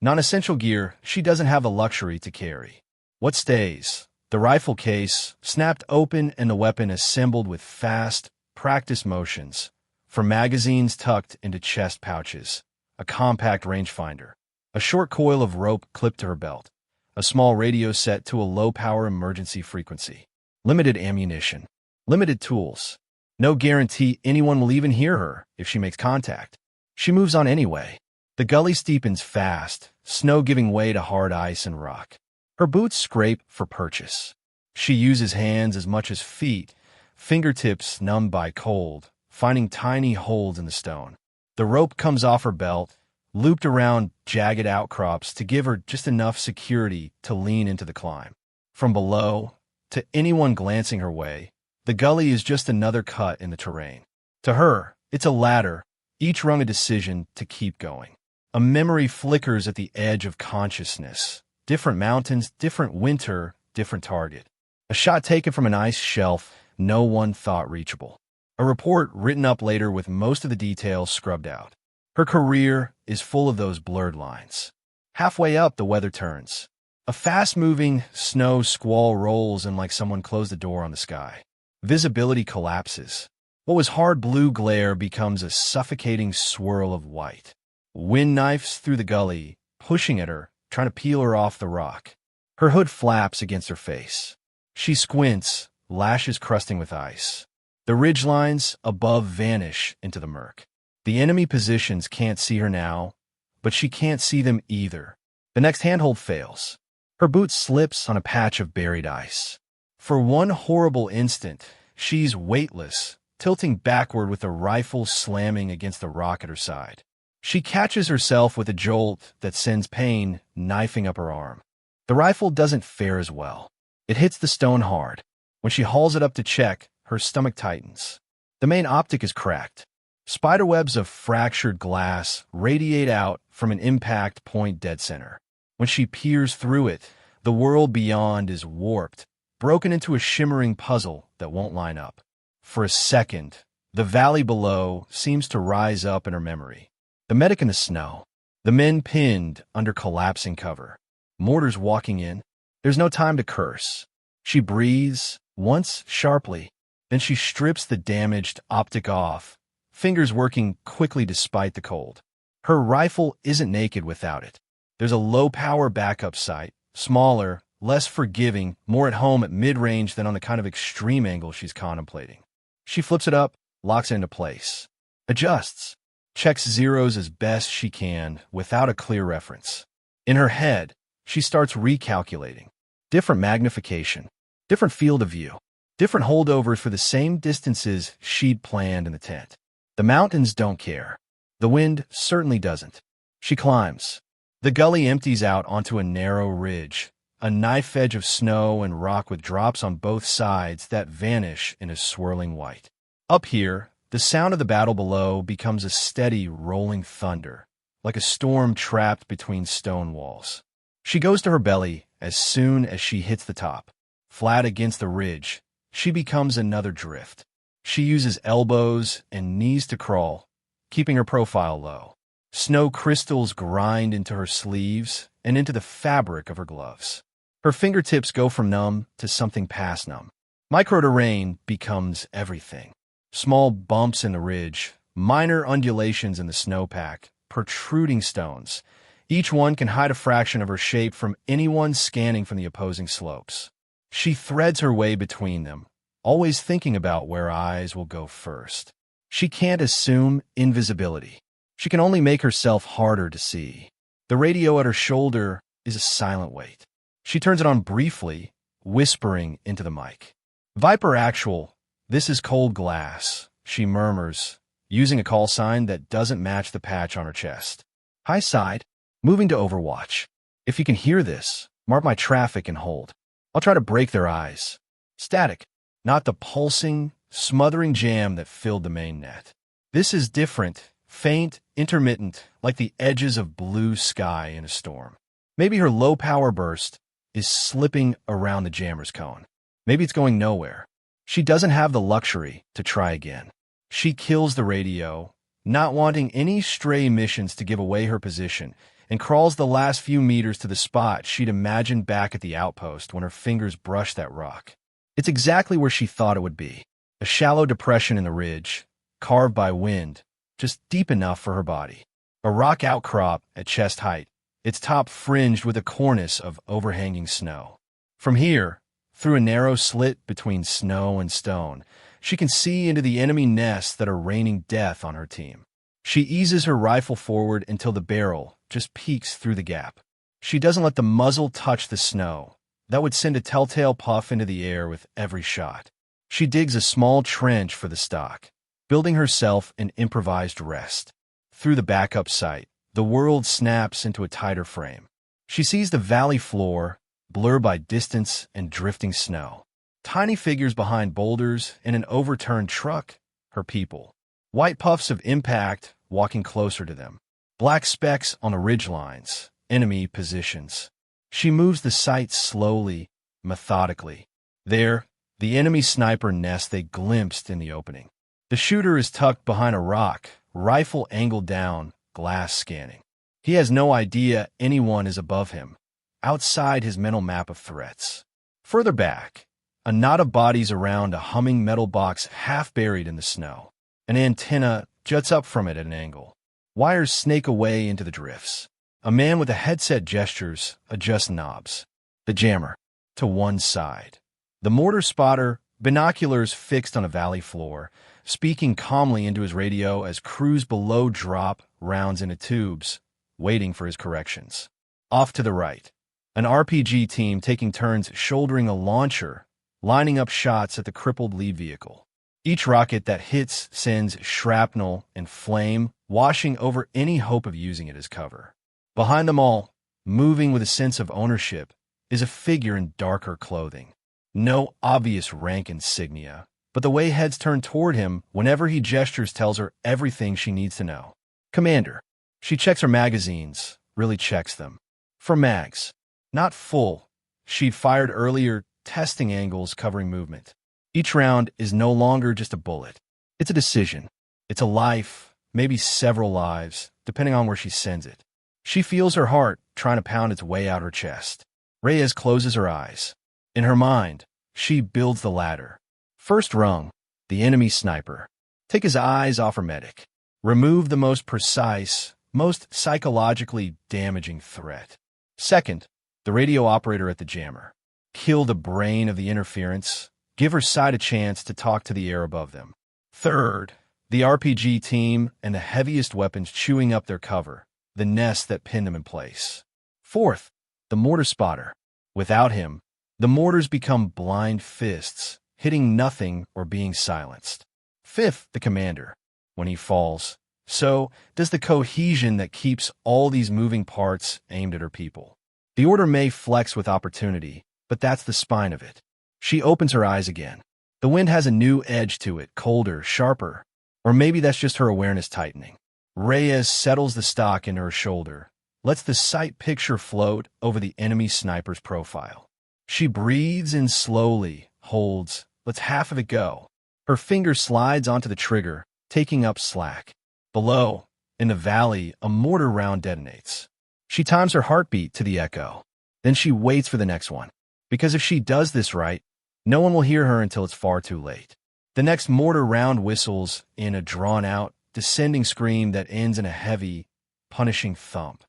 Non-essential gear she doesn't have the luxury to carry. What stays? The rifle case, snapped open and the weapon assembled with fast, practice motions, from magazines tucked into chest pouches, a compact rangefinder, a short coil of rope clipped to her belt, a small radio set to a low-power emergency frequency, limited ammunition, limited tools. No guarantee anyone will even hear her if she makes contact. She moves on anyway. The gully steepens fast, snow giving way to hard ice and rock. Her boots scrape for purchase. She uses hands as much as feet, fingertips numbed by cold, finding tiny holes in the stone. The rope comes off her belt, looped around jagged outcrops to give her just enough security to lean into the climb. From below, to anyone glancing her way, the gully is just another cut in the terrain. To her, it's a ladder, each rung a decision to keep going. A memory flickers at the edge of consciousness. Different mountains, different winter, different target. A shot taken from an ice shelf no one thought reachable. A report written up later with most of the details scrubbed out. Her career is full of those blurred lines. Halfway up, the weather turns. A fast-moving snow squall rolls in like someone closed the door on the sky. Visibility collapses. What was hard blue glare becomes a suffocating swirl of white. Wind knifes through the gully, pushing at her, trying to peel her off the rock. Her hood flaps against her face. She squints, lashes crusting with ice. The ridgelines above vanish into the murk. The enemy positions can't see her now, but she can't see them either. The next handhold fails. Her boot slips on a patch of buried ice. For one horrible instant, she's weightless, tilting backward with a rifle slamming against the rock at her side. She catches herself with a jolt that sends pain knifing up her arm. The rifle doesn't fare as well. It hits the stone hard. When she hauls it up to check, her stomach tightens. The main optic is cracked. Spiderwebs of fractured glass radiate out from an impact point dead center. When she peers through it, the world beyond is warped, broken into a shimmering puzzle that won't line up. For a second, the valley below seems to rise up in her memory. The medic in the snow. The men pinned under collapsing cover. Mortars walking in. There's no time to curse. She breathes, once sharply. Then she strips the damaged optic off, fingers working quickly despite the cold. Her rifle isn't naked without it. There's a low-power backup sight, smaller, less forgiving, more at home at mid-range than on the kind of extreme angle she's contemplating. She flips it up, locks it into place. Adjusts. Checks zeros as best she can without a clear reference. In her head, she starts recalculating. Different magnification, different field of view, different holdovers for the same distances she'd planned in the tent. The mountains don't care. The wind certainly doesn't. She climbs. The gully empties out onto a narrow ridge, a knife edge of snow and rock with drops on both sides that vanish in a swirling white. Up here, the sound of the battle below becomes a steady, rolling thunder, like a storm trapped between stone walls. She goes to her belly as soon as she hits the top. Flat against the ridge, she becomes another drift. She uses elbows and knees to crawl, keeping her profile low. Snow crystals grind into her sleeves and into the fabric of her gloves. Her fingertips go from numb to something past numb. Microterrain becomes everything. Small bumps in the ridge, minor undulations in the snowpack, protruding stones. Each one can hide a fraction of her shape from anyone scanning from the opposing slopes. She threads her way between them, always thinking about where eyes will go first. She can't assume invisibility. She can only make herself harder to see. The radio at her shoulder is a silent weight. She turns it on briefly, whispering into the mic. Viper Actual, this is Cold Glass, she murmurs, using a call sign that doesn't match the patch on her chest. High side, moving to Overwatch. If you can hear this, mark my traffic and hold. I'll try to break their eyes. Static, not the pulsing, smothering jam that filled the main net. This is different, faint, intermittent, like the edges of blue sky in a storm. Maybe her low-power burst is slipping around the jammer's cone. Maybe it's going nowhere. She doesn't have the luxury to try again. She kills the radio, not wanting any stray emissions to give away her position, and crawls the last few meters to the spot she'd imagined back at the outpost when her fingers brushed that rock. It's exactly where she thought it would be. A shallow depression in the ridge, carved by wind, just deep enough for her body. A rock outcrop at chest height, its top fringed with a cornice of overhanging snow. From here, through a narrow slit between snow and stone, she can see into the enemy nests that are raining death on her team. She eases her rifle forward until the barrel just peeks through the gap. She doesn't let the muzzle touch the snow. That would send a telltale puff into the air with every shot. She digs a small trench for the stock, building herself an improvised rest. Through the backup sight, the world snaps into a tighter frame. She sees the valley floor, blurred by distance and drifting snow. Tiny figures behind boulders and an overturned truck, her people. White puffs of impact walking closer to them. Black specks on the ridgelines, enemy positions. She moves the sight slowly, methodically. There, the enemy sniper nest they glimpsed in the opening. The shooter is tucked behind a rock, rifle angled down, glass scanning. He has no idea anyone is above him, outside his mental map of threats. Further back, a knot of bodies around a humming metal box half buried in the snow. An antenna juts up from it at an angle. Wires snake away into the drifts. A man with a headset gestures, adjusts knobs. The jammer, to one side. The mortar spotter, binoculars fixed on a valley floor, speaking calmly into his radio as crews below drop rounds into tubes, waiting for his corrections. Off to the right, an RPG team taking turns shouldering a launcher, lining up shots at the crippled lead vehicle. Each rocket that hits sends shrapnel and flame, washing over any hope of using it as cover. Behind them all, moving with a sense of ownership, is a figure in darker clothing. No obvious rank insignia, but the way heads turn toward him whenever he gestures tells her everything she needs to know. Commander. She checks her magazines, really checks them. For mags. Not full. She'd fired earlier, testing angles covering movement. Each round is no longer just a bullet. It's a decision. It's a life, maybe several lives, depending on where she sends it. She feels her heart trying to pound its way out her chest. Reyes closes her eyes. In her mind, she builds the ladder. First rung, the enemy sniper. Take his eyes off her medic. Remove the most precise, most psychologically damaging threat. Second, the radio operator at the jammer. Kill the brain of the interference. Give her sight a chance to talk to the air above them. Third, the RPG team and the heaviest weapons chewing up their cover, the nest that pinned them in place. Fourth, the mortar spotter. Without him, the mortars become blind fists, hitting nothing or being silenced. Fifth, the commander. When he falls, so does the cohesion that keeps all these moving parts aimed at her people. The order may flex with opportunity, but that's the spine of it. She opens her eyes again. The wind has a new edge to it, colder, sharper. Or maybe that's just her awareness tightening. Reyes settles the stock into her shoulder, lets the sight picture float over the enemy sniper's profile. She breathes in slowly, holds, lets half of it go. Her finger slides onto the trigger, taking up slack. Below, in the valley, a mortar round detonates. She times her heartbeat to the echo. Then she waits for the next one. Because if she does this right, no one will hear her until it's far too late. The next mortar round whistles in a drawn-out, descending scream that ends in a heavy, punishing thump.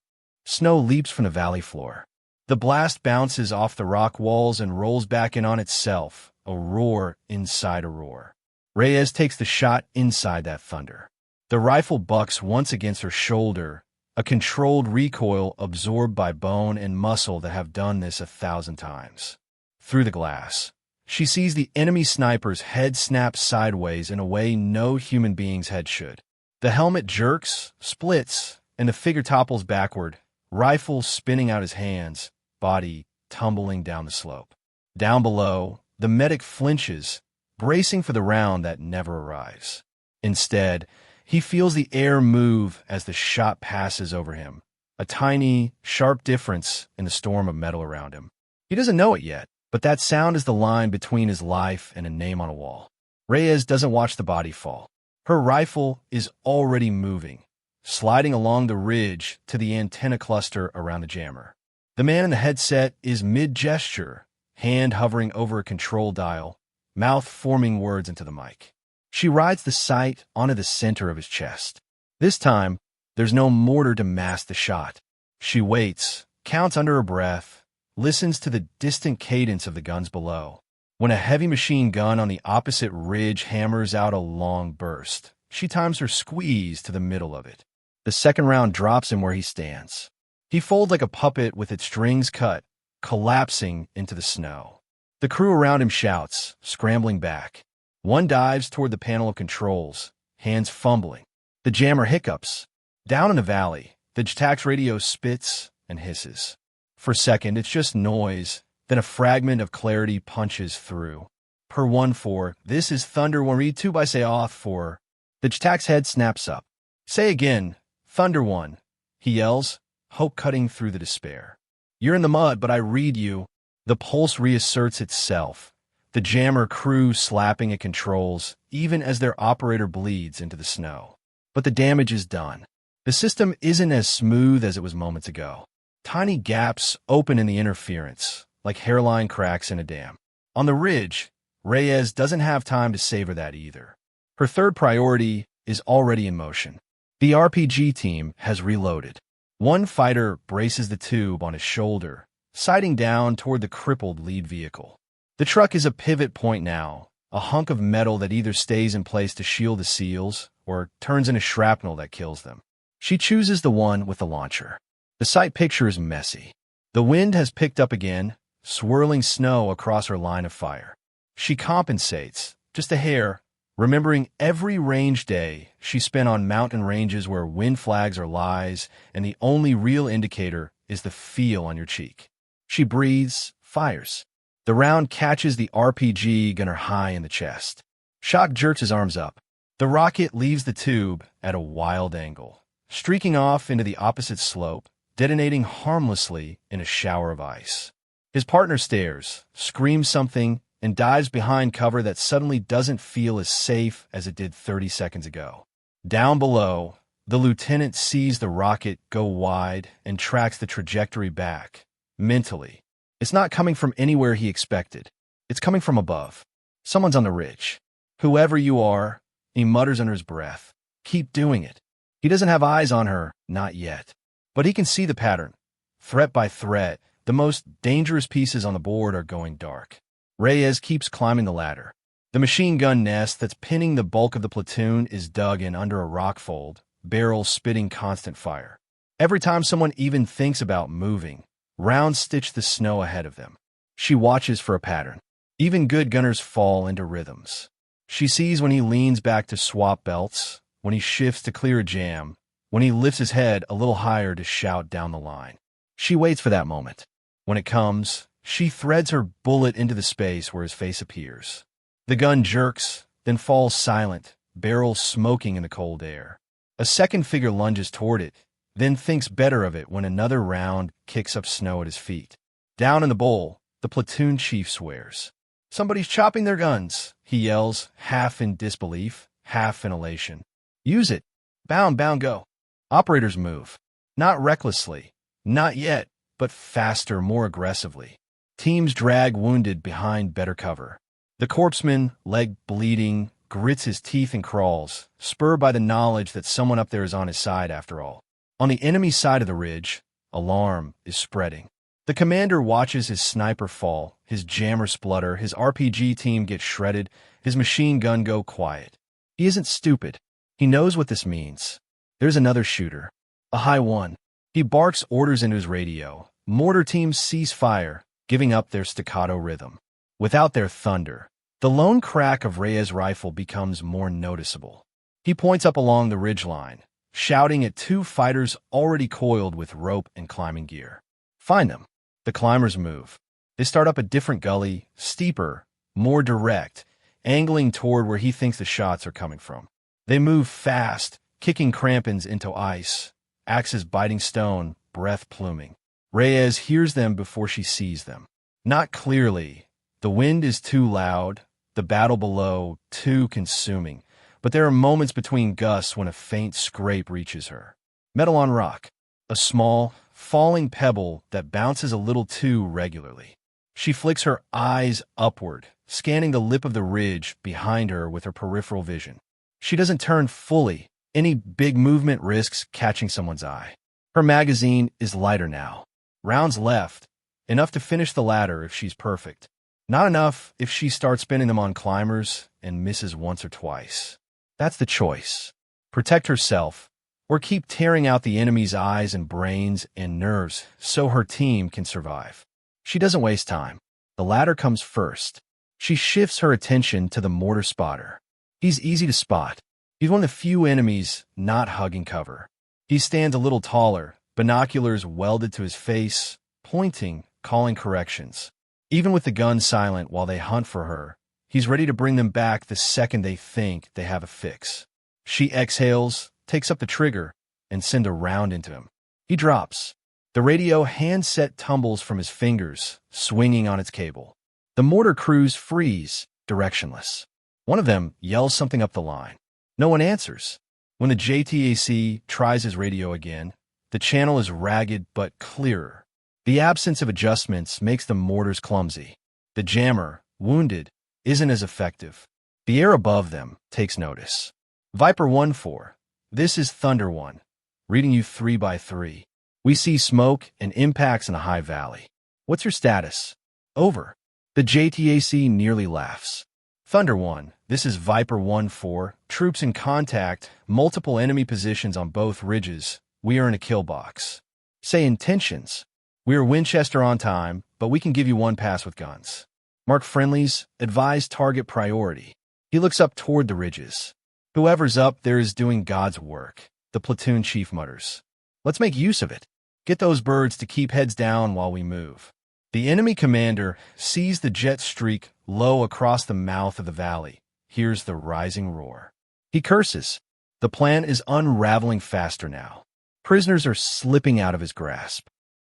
Snow leaps from the valley floor. The blast bounces off the rock walls and rolls back in on itself, a roar inside a roar. Reyes takes the shot inside that thunder. The rifle bucks once against her shoulder, a controlled recoil absorbed by bone and muscle that have done this 1,000 times. Through the glass, she sees the enemy sniper's head snap sideways in a way no human being's head should. The helmet jerks, splits, and the figure topples backward, rifle spinning out his hands, body tumbling down the slope. Down below, the medic flinches, bracing for the round that never arrives. Instead, he feels the air move as the shot passes over him, a tiny, sharp difference in the storm of metal around him. He doesn't know it yet, but that sound is the line between his life and a name on a wall. Reyes doesn't watch the body fall. Her rifle is already moving, sliding along the ridge to the antenna cluster around the jammer. The man in the headset is mid-gesture, hand hovering over a control dial, mouth forming words into the mic. She rides the sight onto the center of his chest. This time, there's no mortar to mask the shot. She waits, counts under her breath, listens to the distant cadence of the guns below. When a heavy machine gun on the opposite ridge hammers out a long burst, she times her squeeze to the middle of it. The second round drops him where he stands. He folds like a puppet with its strings cut, collapsing into the snow. The crew around him shouts, scrambling back. One dives toward the panel of controls, hands fumbling. The jammer hiccups. Down in the valley, the JTAC's radio spits and hisses. For a second, it's just noise, then a fragment of clarity punches through. Per 1-4, this is Thunder 1 read 2 by say off 4. The JTAC's head snaps up. Say again, Thunder 1, he yells, hope cutting through the despair. You're in the mud, but I read you. The pulse reasserts itself. The jammer crew slapping at controls, even as their operator bleeds into the snow. But the damage is done. The system isn't as smooth as it was moments ago. Tiny gaps open in the interference, like hairline cracks in a dam. On the ridge, Reyes doesn't have time to savor that either. Her third priority is already in motion. The RPG team has reloaded. One fighter braces the tube on his shoulder, sighting down toward the crippled lead vehicle. The truck is a pivot point now, a hunk of metal that either stays in place to shield the seals or turns into shrapnel that kills them. She chooses the one with the launcher. The sight picture is messy. The wind has picked up again, swirling snow across her line of fire. She compensates, just a hair, remembering every range day she spent on mountain ranges where wind flags are lies and the only real indicator is the feel on your cheek. She breathes, fires. The round catches the RPG gunner high in the chest. Shock jerks his arms up. The rocket leaves the tube at a wild angle, streaking off into the opposite slope, detonating harmlessly in a shower of ice. His partner stares, screams something, and dives behind cover that suddenly doesn't feel as safe as it did 30 seconds ago. Down below, the lieutenant sees the rocket go wide and tracks the trajectory back, mentally. It's not coming from anywhere he expected. It's coming from above. Someone's on the ridge. Whoever you are, he mutters under his breath. Keep doing it. He doesn't have eyes on her, not yet. But he can see the pattern. Threat by threat, the most dangerous pieces on the board are going dark. Reyes keeps climbing the ladder. The machine gun nest that's pinning the bulk of the platoon is dug in under a rock fold, barrels spitting constant fire. Every time someone even thinks about moving, rounds stitch the snow ahead of them. She watches for a pattern. Even good gunners fall into rhythms. She sees when he leans back to swap belts, when he shifts to clear a jam, when he lifts his head a little higher to shout down the line. She waits for that moment. When it comes, she threads her bullet into the space where his face appears. The gun jerks, then falls silent, barrel smoking in the cold air. A second figure lunges toward it, then thinks better of it when another round kicks up snow at his feet. Down in the bowl, the platoon chief swears. Somebody's chopping their guns, he yells, half in disbelief, half in elation. Use it. Bound, go. Operators move. Not recklessly. Not yet, but faster, more aggressively. Teams drag wounded behind better cover. The corpseman, leg bleeding, grits his teeth and crawls, spurred by the knowledge that someone up there is on his side after all. On the enemy side of the ridge, alarm is spreading. The commander watches his sniper fall, his jammer splutter, his RPG team get shredded, his machine gun go quiet. He isn't stupid. He knows what this means. There's another shooter. A high one. He barks orders into his radio. Mortar teams cease fire, giving up their staccato rhythm. Without their thunder, the lone crack of Reyes' rifle becomes more noticeable. He points up along the ridgeline, shouting at two fighters already coiled with rope and climbing gear. Find them. The climbers move. They start up a different gully, steeper, more direct, angling toward where he thinks the shots are coming from. They move fast, kicking crampons into ice, axes biting stone, breath pluming. Reyes hears them before she sees them. Not clearly. The wind is too loud, the battle below too consuming, but there are moments between gusts when a faint scrape reaches her. Metal on rock. A small, falling pebble that bounces a little too regularly. She flicks her eyes upward, scanning the lip of the ridge behind her with her peripheral vision. She doesn't turn fully. Any big movement risks catching someone's eye. Her magazine is lighter now. Rounds left, enough to finish the ladder if she's perfect. Not enough if she starts spinning them on climbers and misses once or twice. That's the choice. Protect herself, or keep tearing out the enemy's eyes and brains and nerves so her team can survive. She doesn't waste time. The ladder comes first. She shifts her attention to the mortar spotter. He's easy to spot. He's one of the few enemies not hugging cover. He stands a little taller, binoculars welded to his face, pointing, calling corrections. Even with the gun silent while they hunt for her, he's ready to bring them back the second they think they have a fix. She exhales, takes up the trigger, and sends a round into him. He drops. The radio handset tumbles from his fingers, swinging on its cable. The mortar crews freeze, directionless. One of them yells something up the line. No one answers. When the JTAC tries his radio again, the channel is ragged but clearer. The absence of adjustments makes the mortars clumsy. The jammer, wounded, isn't as effective. The air above them takes notice. Viper 1-4. This is Thunder 1. Reading you 3 by 3. We see smoke and impacts in a high valley. What's your status? Over. The JTAC nearly laughs. Thunder 1. This is Viper 1-4. Troops in contact, multiple enemy positions on both ridges. We are in a kill box. Say intentions. We are Winchester on time, but we can give you one pass with guns. Mark friendlies, advise target priority. He looks up toward the ridges. Whoever's up there is doing God's work, the platoon chief mutters. Let's make use of it. Get those birds to keep heads down while we move. The enemy commander sees the jet streak low across the mouth of the valley, hears the rising roar. He curses. The plan is unraveling faster now. Prisoners are slipping out of his grasp.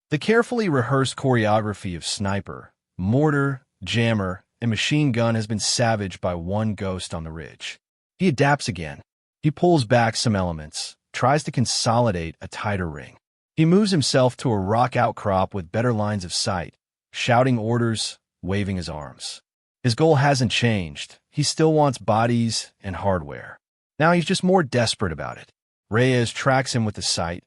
The carefully rehearsed choreography of sniper, mortar, jammer, and machine gun has been savaged by one ghost on the ridge. He adapts again. He pulls back some elements, tries to consolidate a tighter ring. He moves himself to a rock outcrop with better lines of sight, shouting orders, waving his arms. His goal hasn't changed. He still wants bodies and hardware. Now he's just more desperate about it. Reyes tracks him with the sight,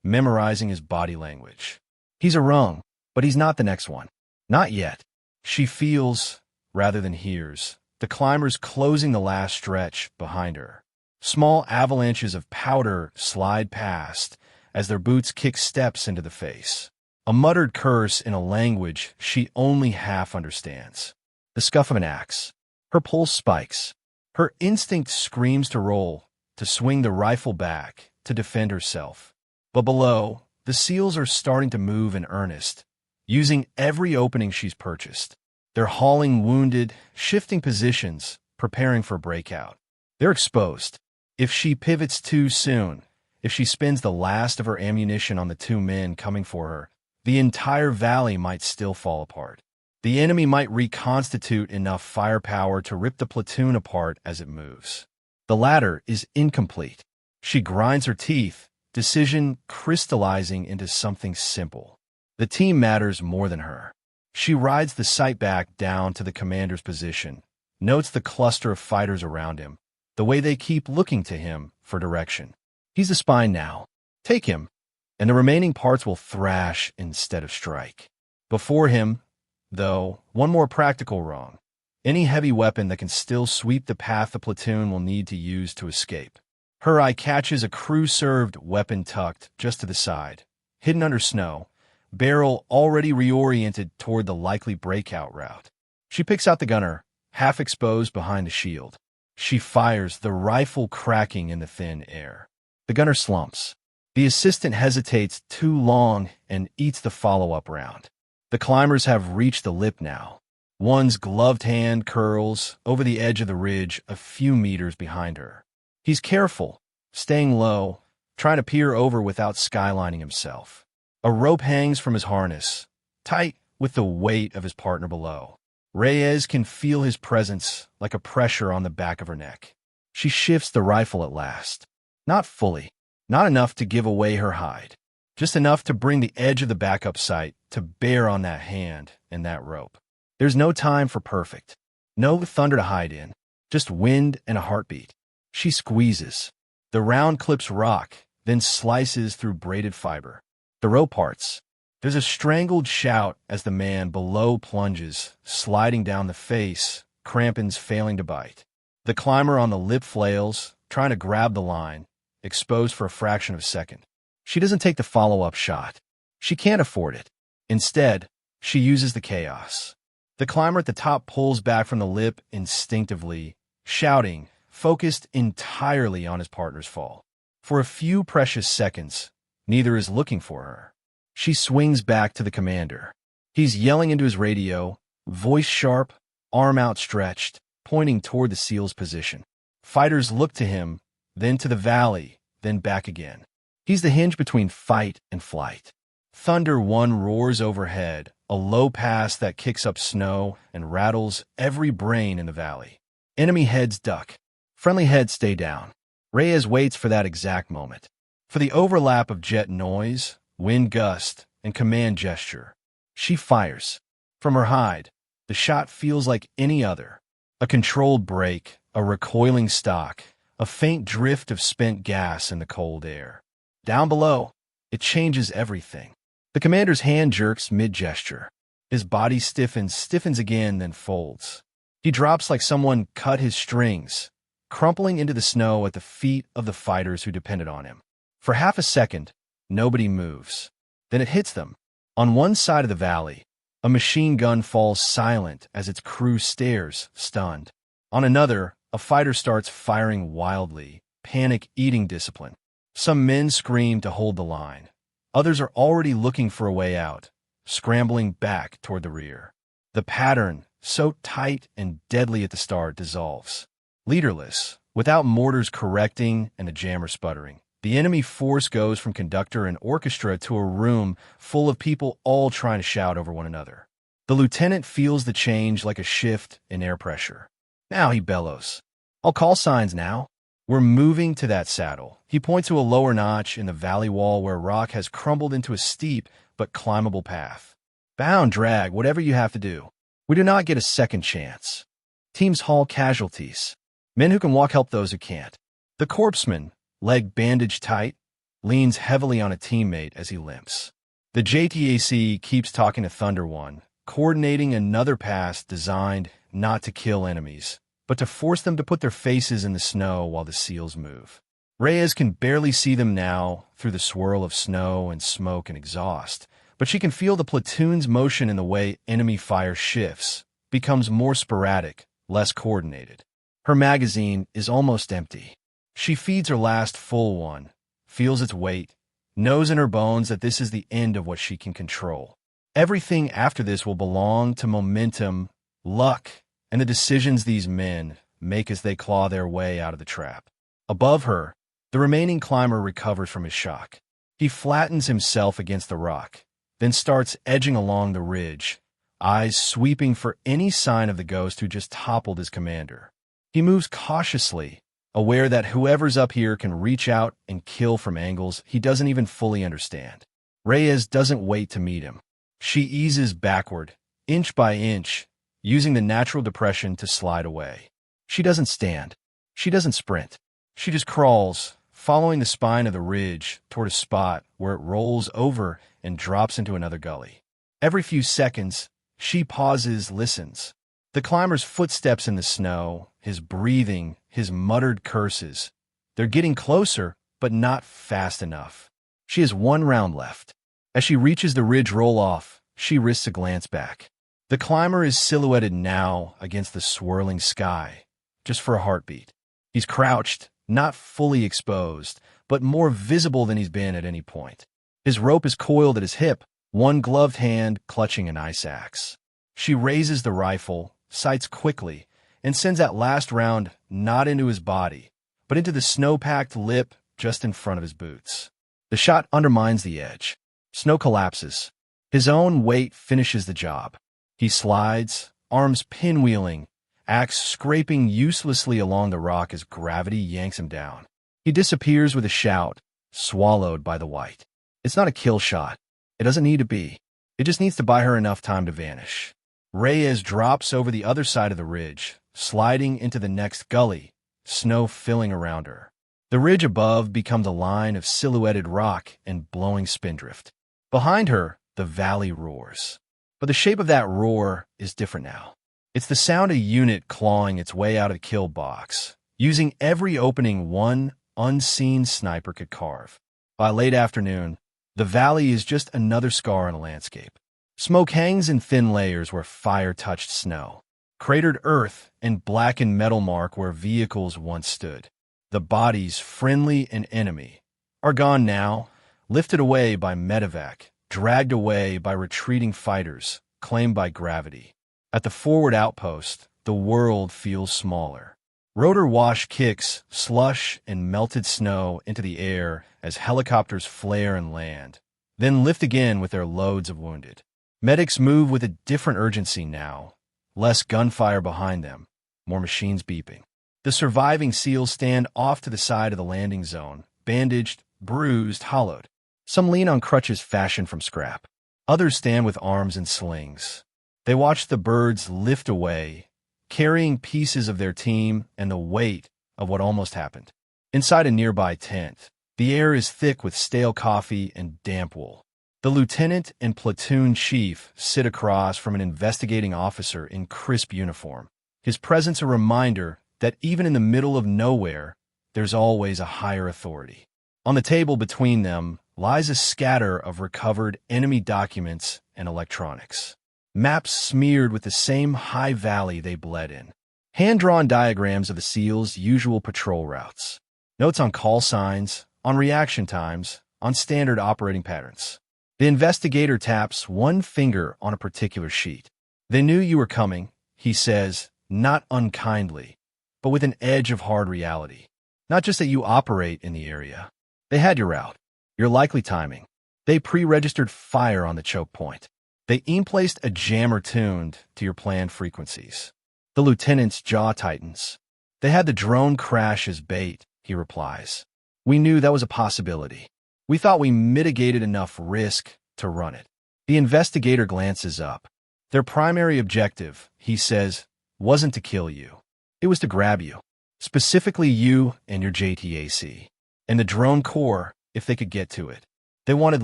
memorizing his body language. He's a rung, but he's not the next one. Not yet. She feels, rather than hears, the climbers closing the last stretch behind her. Small avalanches of powder slide past as their boots kick steps into the face. A muttered curse in a language she only half understands. The scuff of an axe. Her pulse spikes. Her instinct screams to roll, to swing the rifle back, to defend herself. But below, the SEALs are starting to move in earnest, using every opening she's purchased. They're hauling wounded, shifting positions, preparing for breakout. They're exposed. If she pivots too soon, if she spends the last of her ammunition on the two men coming for her, the entire valley might still fall apart. The enemy might reconstitute enough firepower to rip the platoon apart as it moves. The latter is incomplete. She grinds her teeth, decision crystallizing into something simple. The team matters more than her. She rides the sight back down to the commander's position, notes the cluster of fighters around him, the way they keep looking to him for direction. He's the spine now. Take him, and the remaining parts will thrash instead of strike. Before him, though, one more practical wrong. Any heavy weapon that can still sweep the path the platoon will need to use to escape. Her eye catches a crew-served weapon tucked just to the side, hidden under snow, barrel already reoriented toward the likely breakout route. She picks out the gunner, half exposed behind the shield. She fires, the rifle cracking in the thin air. The gunner slumps. The assistant hesitates too long and eats the follow-up round. The climbers have reached the lip now. One's gloved hand curls over the edge of the ridge a few meters behind her. He's careful, staying low, trying to peer over without skylining himself. A rope hangs from his harness, tight with the weight of his partner below. Reyes can feel his presence like a pressure on the back of her neck. She shifts the rifle at last. Not fully, not enough to give away her hide, just enough to bring the edge of the backup sight to bear on that hand and that rope. There's no time for perfect, no thunder to hide in, just wind and a heartbeat. She squeezes. The round clips rock, then slices through braided fiber. The rope parts. There's a strangled shout as the man below plunges, sliding down the face, crampons failing to bite. The climber on the lip flails, trying to grab the line, exposed for a fraction of a second. She doesn't take the follow-up shot. She can't afford it. Instead, she uses the chaos. The climber at the top pulls back from the lip instinctively, shouting, focused entirely on his partner's fall. For a few precious seconds, neither is looking for her. She swings back to the commander. He's yelling into his radio, voice sharp, arm outstretched, pointing toward the SEAL's position. Fighters look to him, then to the valley, then back again. He's the hinge between fight and flight. Thunder 1 roars overhead, a low pass that kicks up snow and rattles every brain in the valley. Enemy heads duck. Friendly heads stay down. Reyes waits for that exact moment. For the overlap of jet noise, wind gust, and command gesture. She fires. From her hide, the shot feels like any other. A controlled break, a recoiling stock, a faint drift of spent gas in the cold air. Down below, it changes everything. The commander's hand jerks mid-gesture. His body stiffens again, then folds. He drops like someone cut his strings, crumpling into the snow at the feet of the fighters who depended on him. For half a second, nobody moves. Then it hits them. On one side of the valley, a machine gun falls silent as its crew stares, stunned. On another, a fighter starts firing wildly, panic eating discipline. Some men scream to hold the line. Others are already looking for a way out, scrambling back toward the rear. The pattern, so tight and deadly at the start, dissolves. Leaderless, without mortars correcting and a jammer sputtering, the enemy force goes from conductor and orchestra to a room full of people all trying to shout over one another. The lieutenant feels the change like a shift in air pressure. Now he bellows. I'll call signs now. We're moving to that saddle. He points to a lower notch in the valley wall where rock has crumbled into a steep but climbable path. Bound, drag, whatever you have to do. We do not get a second chance. Teams haul casualties. Men who can walk help those who can't. The corpsman, leg bandaged tight, leans heavily on a teammate as he limps. The JTAC keeps talking to Thunder One, coordinating another pass designed not to kill enemies, but to force them to put their faces in the snow while the SEALs move. Reyes can barely see them now through the swirl of snow and smoke and exhaust, but she can feel the platoon's motion in the way enemy fire shifts, becomes more sporadic, less coordinated. Her magazine is almost empty. She feeds her last full one, feels its weight, knows in her bones that this is the end of what she can control. Everything after this will belong to momentum, luck, and the decisions these men make as they claw their way out of the trap. Above her, the remaining climber recovers from his shock. He flattens himself against the rock, then starts edging along the ridge, eyes sweeping for any sign of the ghost who just toppled his commander. He moves cautiously, aware that whoever's up here can reach out and kill from angles he doesn't even fully understand. Reyes doesn't wait to meet him. She eases backward, inch by inch, using the natural depression to slide away. She doesn't stand. She doesn't sprint. She just crawls, following the spine of the ridge toward a spot where it rolls over and drops into another gully. Every few seconds, she pauses, listens. The climber's footsteps in the snow, his breathing, his muttered curses. They're getting closer, but not fast enough. She has one round left. As she reaches the ridge roll-off, she risks a glance back. The climber is silhouetted now against the swirling sky, just for a heartbeat. He's crouched, not fully exposed, but more visible than he's been at any point. His rope is coiled at his hip, one gloved hand clutching an ice axe. She raises the rifle, sights quickly, and sends that last round not into his body, but into the snow-packed lip just in front of his boots. The shot undermines the edge. Snow collapses. His own weight finishes the job. He slides, arms pinwheeling, axe scraping uselessly along the rock as gravity yanks him down. He disappears with a shout, swallowed by the white. It's not a kill shot. It doesn't need to be. It just needs to buy her enough time to vanish. Reyes drops over the other side of the ridge, sliding into the next gully, snow filling around her. The ridge above becomes a line of silhouetted rock and blowing spindrift. Behind her, the valley roars. But the shape of that roar is different now. It's the sound of a unit clawing its way out of the kill box, using every opening one unseen sniper could carve. By late afternoon, the valley is just another scar on a landscape. Smoke hangs in thin layers where fire touched snow. Cratered earth and blackened metal mark where vehicles once stood. The bodies, friendly and enemy, are gone now, lifted away by medevac, dragged away by retreating fighters, claimed by gravity. At the forward outpost, the world feels smaller. Rotor wash kicks slush and melted snow into the air as helicopters flare and land, then lift again with their loads of wounded. Medics move with a different urgency now, less gunfire behind them, more machines beeping. The surviving SEALs stand off to the side of the landing zone, bandaged, bruised, hollowed. Some lean on crutches fashioned from scrap. Others stand with arms in slings. They watch the birds lift away, carrying pieces of their team and the weight of what almost happened. Inside a nearby tent, the air is thick with stale coffee and damp wool. The lieutenant and platoon chief sit across from an investigating officer in crisp uniform, his presence a reminder that even in the middle of nowhere, there's always a higher authority. On the table between them lies a scatter of recovered enemy documents and electronics. Maps smeared with the same high valley they bled in. Hand-drawn diagrams of the SEALs' usual patrol routes. Notes on call signs, on reaction times, on standard operating patterns. The investigator taps one finger on a particular sheet. They knew you were coming, he says, not unkindly, but with an edge of hard reality. Not just that you operate in the area. They had your route, your likely timing. They pre-registered fire on the choke point. They in-placed a jammer tuned to your planned frequencies. The lieutenant's jaw tightens. They had the drone crash as bait, he replies. We knew that was a possibility. We thought we mitigated enough risk to run it. The investigator glances up. Their primary objective, he says, wasn't to kill you. It was to grab you. Specifically you and your JTAC. And the drone core, if they could get to it. They wanted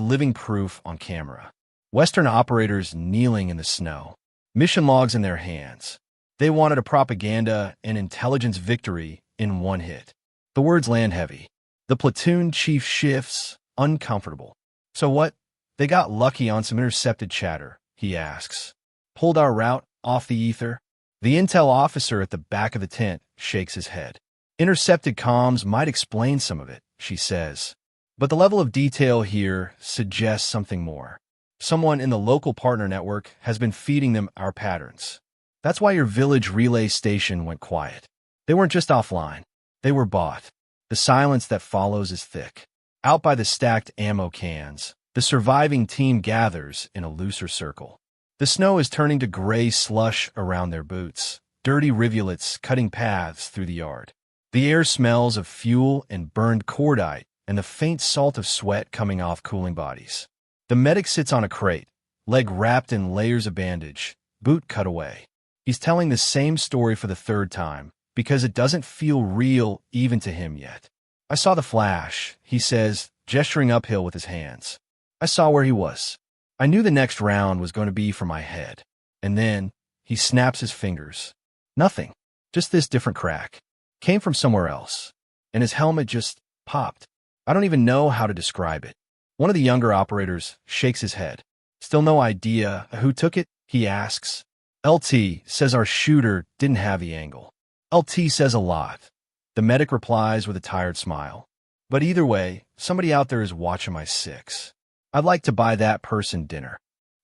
living proof on camera. Western operators kneeling in the snow. Mission logs in their hands. They wanted a propaganda and intelligence victory in one hit. The words land heavy. The platoon chief shifts, uncomfortable. So what? They got lucky on some intercepted chatter, he asks. Pulled our route off the ether? The intel officer at the back of the tent shakes his head. Intercepted comms might explain some of it, she says. But the level of detail here suggests something more. Someone in the local partner network has been feeding them our patterns. That's why your village relay station went quiet. They weren't just offline. They were bought. The silence that follows is thick. Out by the stacked ammo cans, the surviving team gathers in a looser circle. The snow is turning to gray slush around their boots, dirty rivulets cutting paths through the yard. The air smells of fuel and burned cordite and the faint salt of sweat coming off cooling bodies. The medic sits on a crate, leg wrapped in layers of bandage, boot cut away. He's telling the same story for the third time, because it doesn't feel real even to him yet. I saw the flash, he says, gesturing uphill with his hands. I saw where he was. I knew the next round was going to be for my head. And then, he snaps his fingers. Nothing. Just this different crack. Came from somewhere else. And his helmet just popped. I don't even know how to describe it. One of the younger operators shakes his head. Still no idea who took it, he asks. LT says our shooter didn't have the angle. LT says a lot. The medic replies with a tired smile. But either way, somebody out there is watching my six. I'd like to buy that person dinner.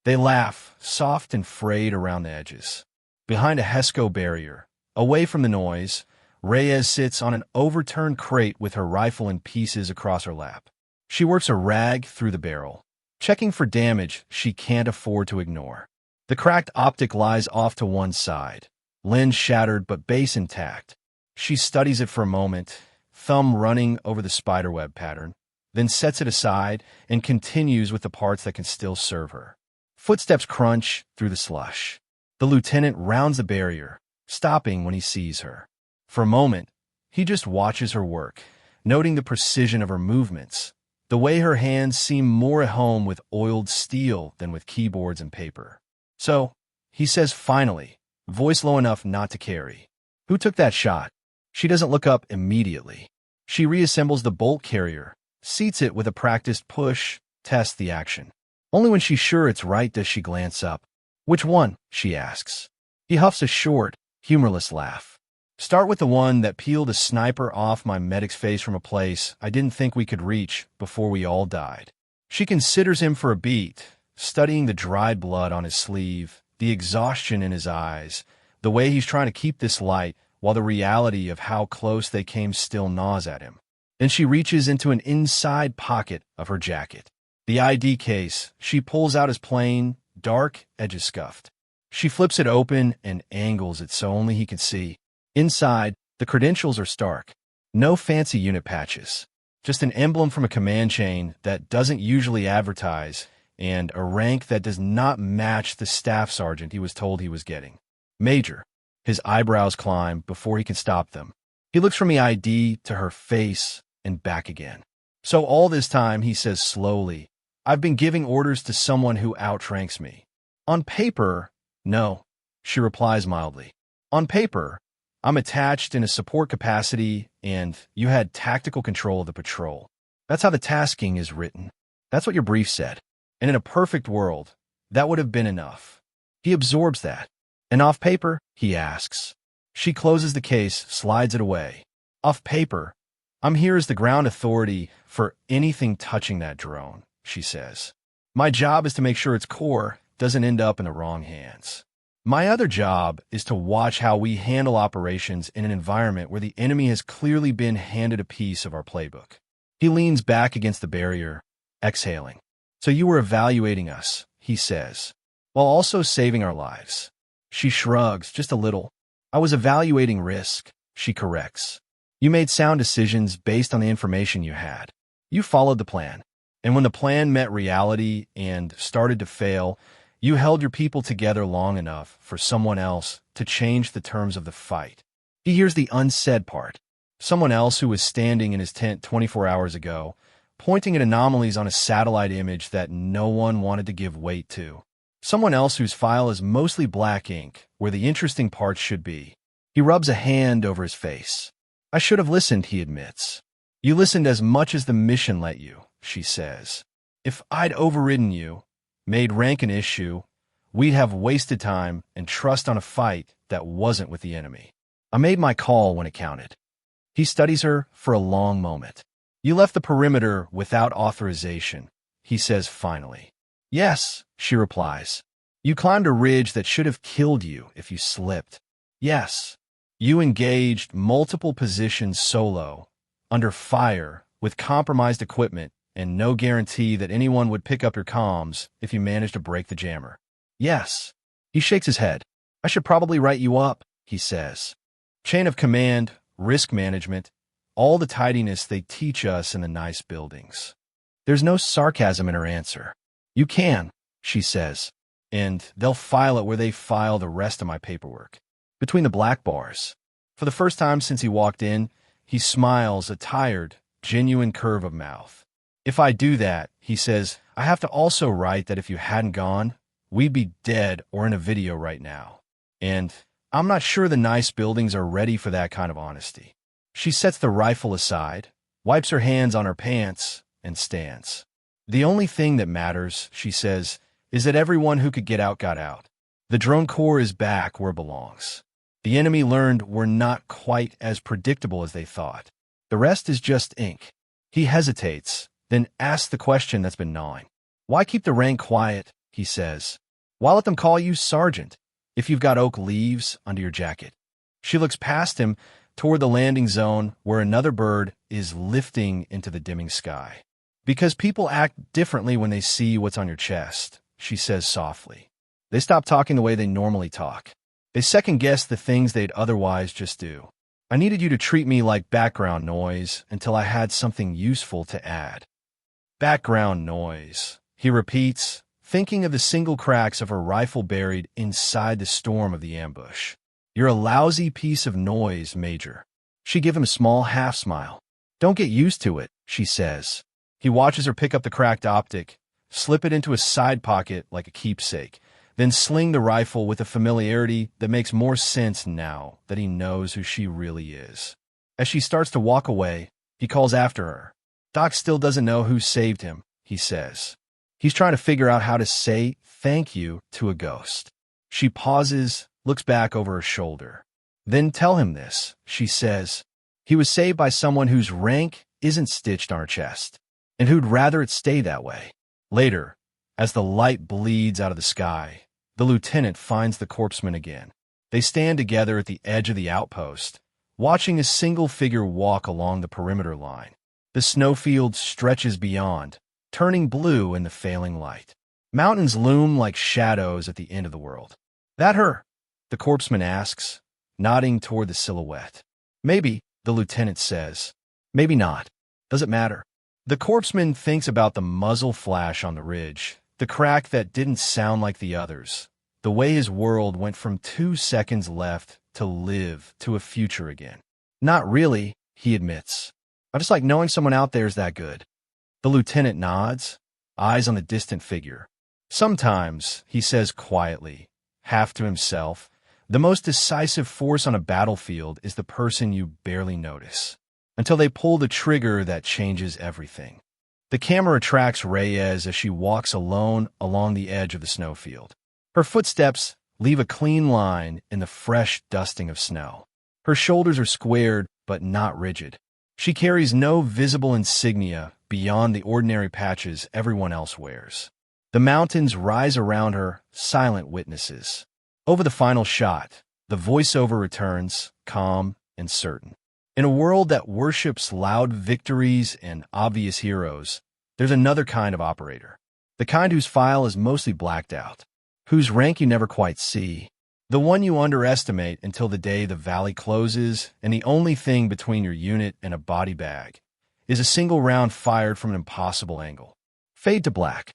They laugh, soft and frayed around the edges. Behind a HESCO barrier, away from the noise, Reyes sits on an overturned crate with her rifle in pieces across her lap. She works a rag through the barrel, checking for damage she can't afford to ignore. The cracked optic lies off to one side, lens shattered but base intact. She studies it for a moment, thumb running over the spiderweb pattern, then sets it aside and continues with the parts that can still serve her. Footsteps crunch through the slush. The lieutenant rounds the barrier, stopping when he sees her. For a moment, he just watches her work, noting the precision of her movements, the way her hands seem more at home with oiled steel than with keyboards and paper. So, he says finally, voice low enough not to carry. Who took that shot? She doesn't look up immediately. She reassembles the bolt carrier, seats it with a practiced push, tests the action. Only when she's sure it's right does she glance up. Which one? She asks. He huffs a short, humorless laugh. Start with the one that peeled a sniper off my medic's face from a place I didn't think we could reach before we all died. She considers him for a beat, studying the dried blood on his sleeve, the exhaustion in his eyes, the way he's trying to keep this light while the reality of how close they came still gnaws at him. Then she reaches into an inside pocket of her jacket. The ID case she pulls out is plain, dark, edges scuffed. She flips it open and angles it so only he can see. Inside, the credentials are stark. No fancy unit patches. Just an emblem from a command chain that doesn't usually advertise, and a rank that does not match the staff sergeant he was told he was getting. Major. His eyebrows climb before he can stop them. He looks from the ID to her face and back again. So all this time, he says slowly, I've been giving orders to someone who outranks me. On paper, no, she replies mildly. On paper, I'm attached in a support capacity, and you had tactical control of the patrol. That's how the tasking is written. That's what your brief said. And in a perfect world, that would have been enough. He absorbs that. And off paper, he asks. She closes the case, slides it away. Off paper, I'm here as the ground authority for anything touching that drone, she says. My job is to make sure its core doesn't end up in the wrong hands. My other job is to watch how we handle operations in an environment where the enemy has clearly been handed a piece of our playbook. He leans back against the barrier, exhaling. So you were evaluating us, he says, while also saving our lives. She shrugs just a little. I was evaluating risk, she corrects. You made sound decisions based on the information you had. You followed the plan. And when the plan met reality and started to fail, you held your people together long enough for someone else to change the terms of the fight. He hears the unsaid part. Someone else who was standing in his tent 24 hours ago, pointing at anomalies on a satellite image that no one wanted to give weight to. Someone else whose file is mostly black ink, where the interesting parts should be. He rubs a hand over his face. I should have listened, he admits. You listened as much as the mission let you, she says. If I'd overridden you, made rank an issue, we'd have wasted time and trust on a fight that wasn't with the enemy. I made my call when it counted. He studies her for a long moment. You left the perimeter without authorization, he says finally. Yes, she replies. You climbed a ridge that should have killed you if you slipped. Yes. You engaged multiple positions solo, under fire, with compromised equipment, and no guarantee that anyone would pick up your comms if you managed to break the jammer. Yes. He shakes his head. I should probably write you up, he says. Chain of command, risk management, all the tidiness they teach us in the nice buildings. There's no sarcasm in her answer. You can, she says, and they'll file it where they file the rest of my paperwork, between the black bars. For the first time since he walked in, he smiles a tired, genuine curve of mouth. If I do that, he says, I have to also write that if you hadn't gone, we'd be dead or in a video right now. And I'm not sure the nice buildings are ready for that kind of honesty. She sets the rifle aside, wipes her hands on her pants, and stands. The only thing that matters, she says, is that everyone who could get out got out. The drone corps is back where it belongs. The enemy learned we're not quite as predictable as they thought. The rest is just ink. He hesitates, then asks the question that's been gnawing. Why keep the rank quiet, he says. Why let them call you sergeant if you've got oak leaves under your jacket? She looks past him toward the landing zone where another bird is lifting into the dimming sky. Because people act differently when they see what's on your chest, she says softly. They stop talking the way they normally talk. They second-guess the things they'd otherwise just do. I needed you to treat me like background noise until I had something useful to add. Background noise, he repeats, thinking of the single cracks of her rifle buried inside the storm of the ambush. You're a lousy piece of noise, Major. She gives him a small half-smile. Don't get used to it, she says. He watches her pick up the cracked optic, slip it into a side pocket like a keepsake, then sling the rifle with a familiarity that makes more sense now that he knows who she really is. As she starts to walk away, he calls after her. Doc still doesn't know who saved him, he says. He's trying to figure out how to say thank you to a ghost. She pauses, looks back over her shoulder. Then tell him this, she says. He was saved by someone whose rank isn't stitched on her chest, and who'd rather it stay that way. Later, as the light bleeds out of the sky, the lieutenant finds the corpsman again. They stand together at the edge of the outpost, watching a single figure walk along the perimeter line. The snowfield stretches beyond, turning blue in the failing light. Mountains loom like shadows at the end of the world. That her? The corpsman asks, nodding toward the silhouette. Maybe, the lieutenant says. Maybe not. Does it matter? The corpsman thinks about the muzzle flash on the ridge, the crack that didn't sound like the others, the way his world went from 2 seconds left to live to a future again. Not really, he admits. I just like knowing someone out there is that good. The lieutenant nods, eyes on the distant figure. Sometimes, he says quietly, half to himself, the most decisive force on a battlefield is the person you barely notice, until they pull the trigger that changes everything. The camera tracks Reyes as she walks alone along the edge of the snowfield. Her footsteps leave a clean line in the fresh dusting of snow. Her shoulders are squared but not rigid. She carries no visible insignia beyond the ordinary patches everyone else wears. The mountains rise around her, silent witnesses. Over the final shot, the voiceover returns, calm and certain. In a world that worships loud victories and obvious heroes, there's another kind of operator. The kind whose file is mostly blacked out, whose rank you never quite see, the one you underestimate until the day the valley closes and the only thing between your unit and a body bag is a single round fired from an impossible angle. Fade to black.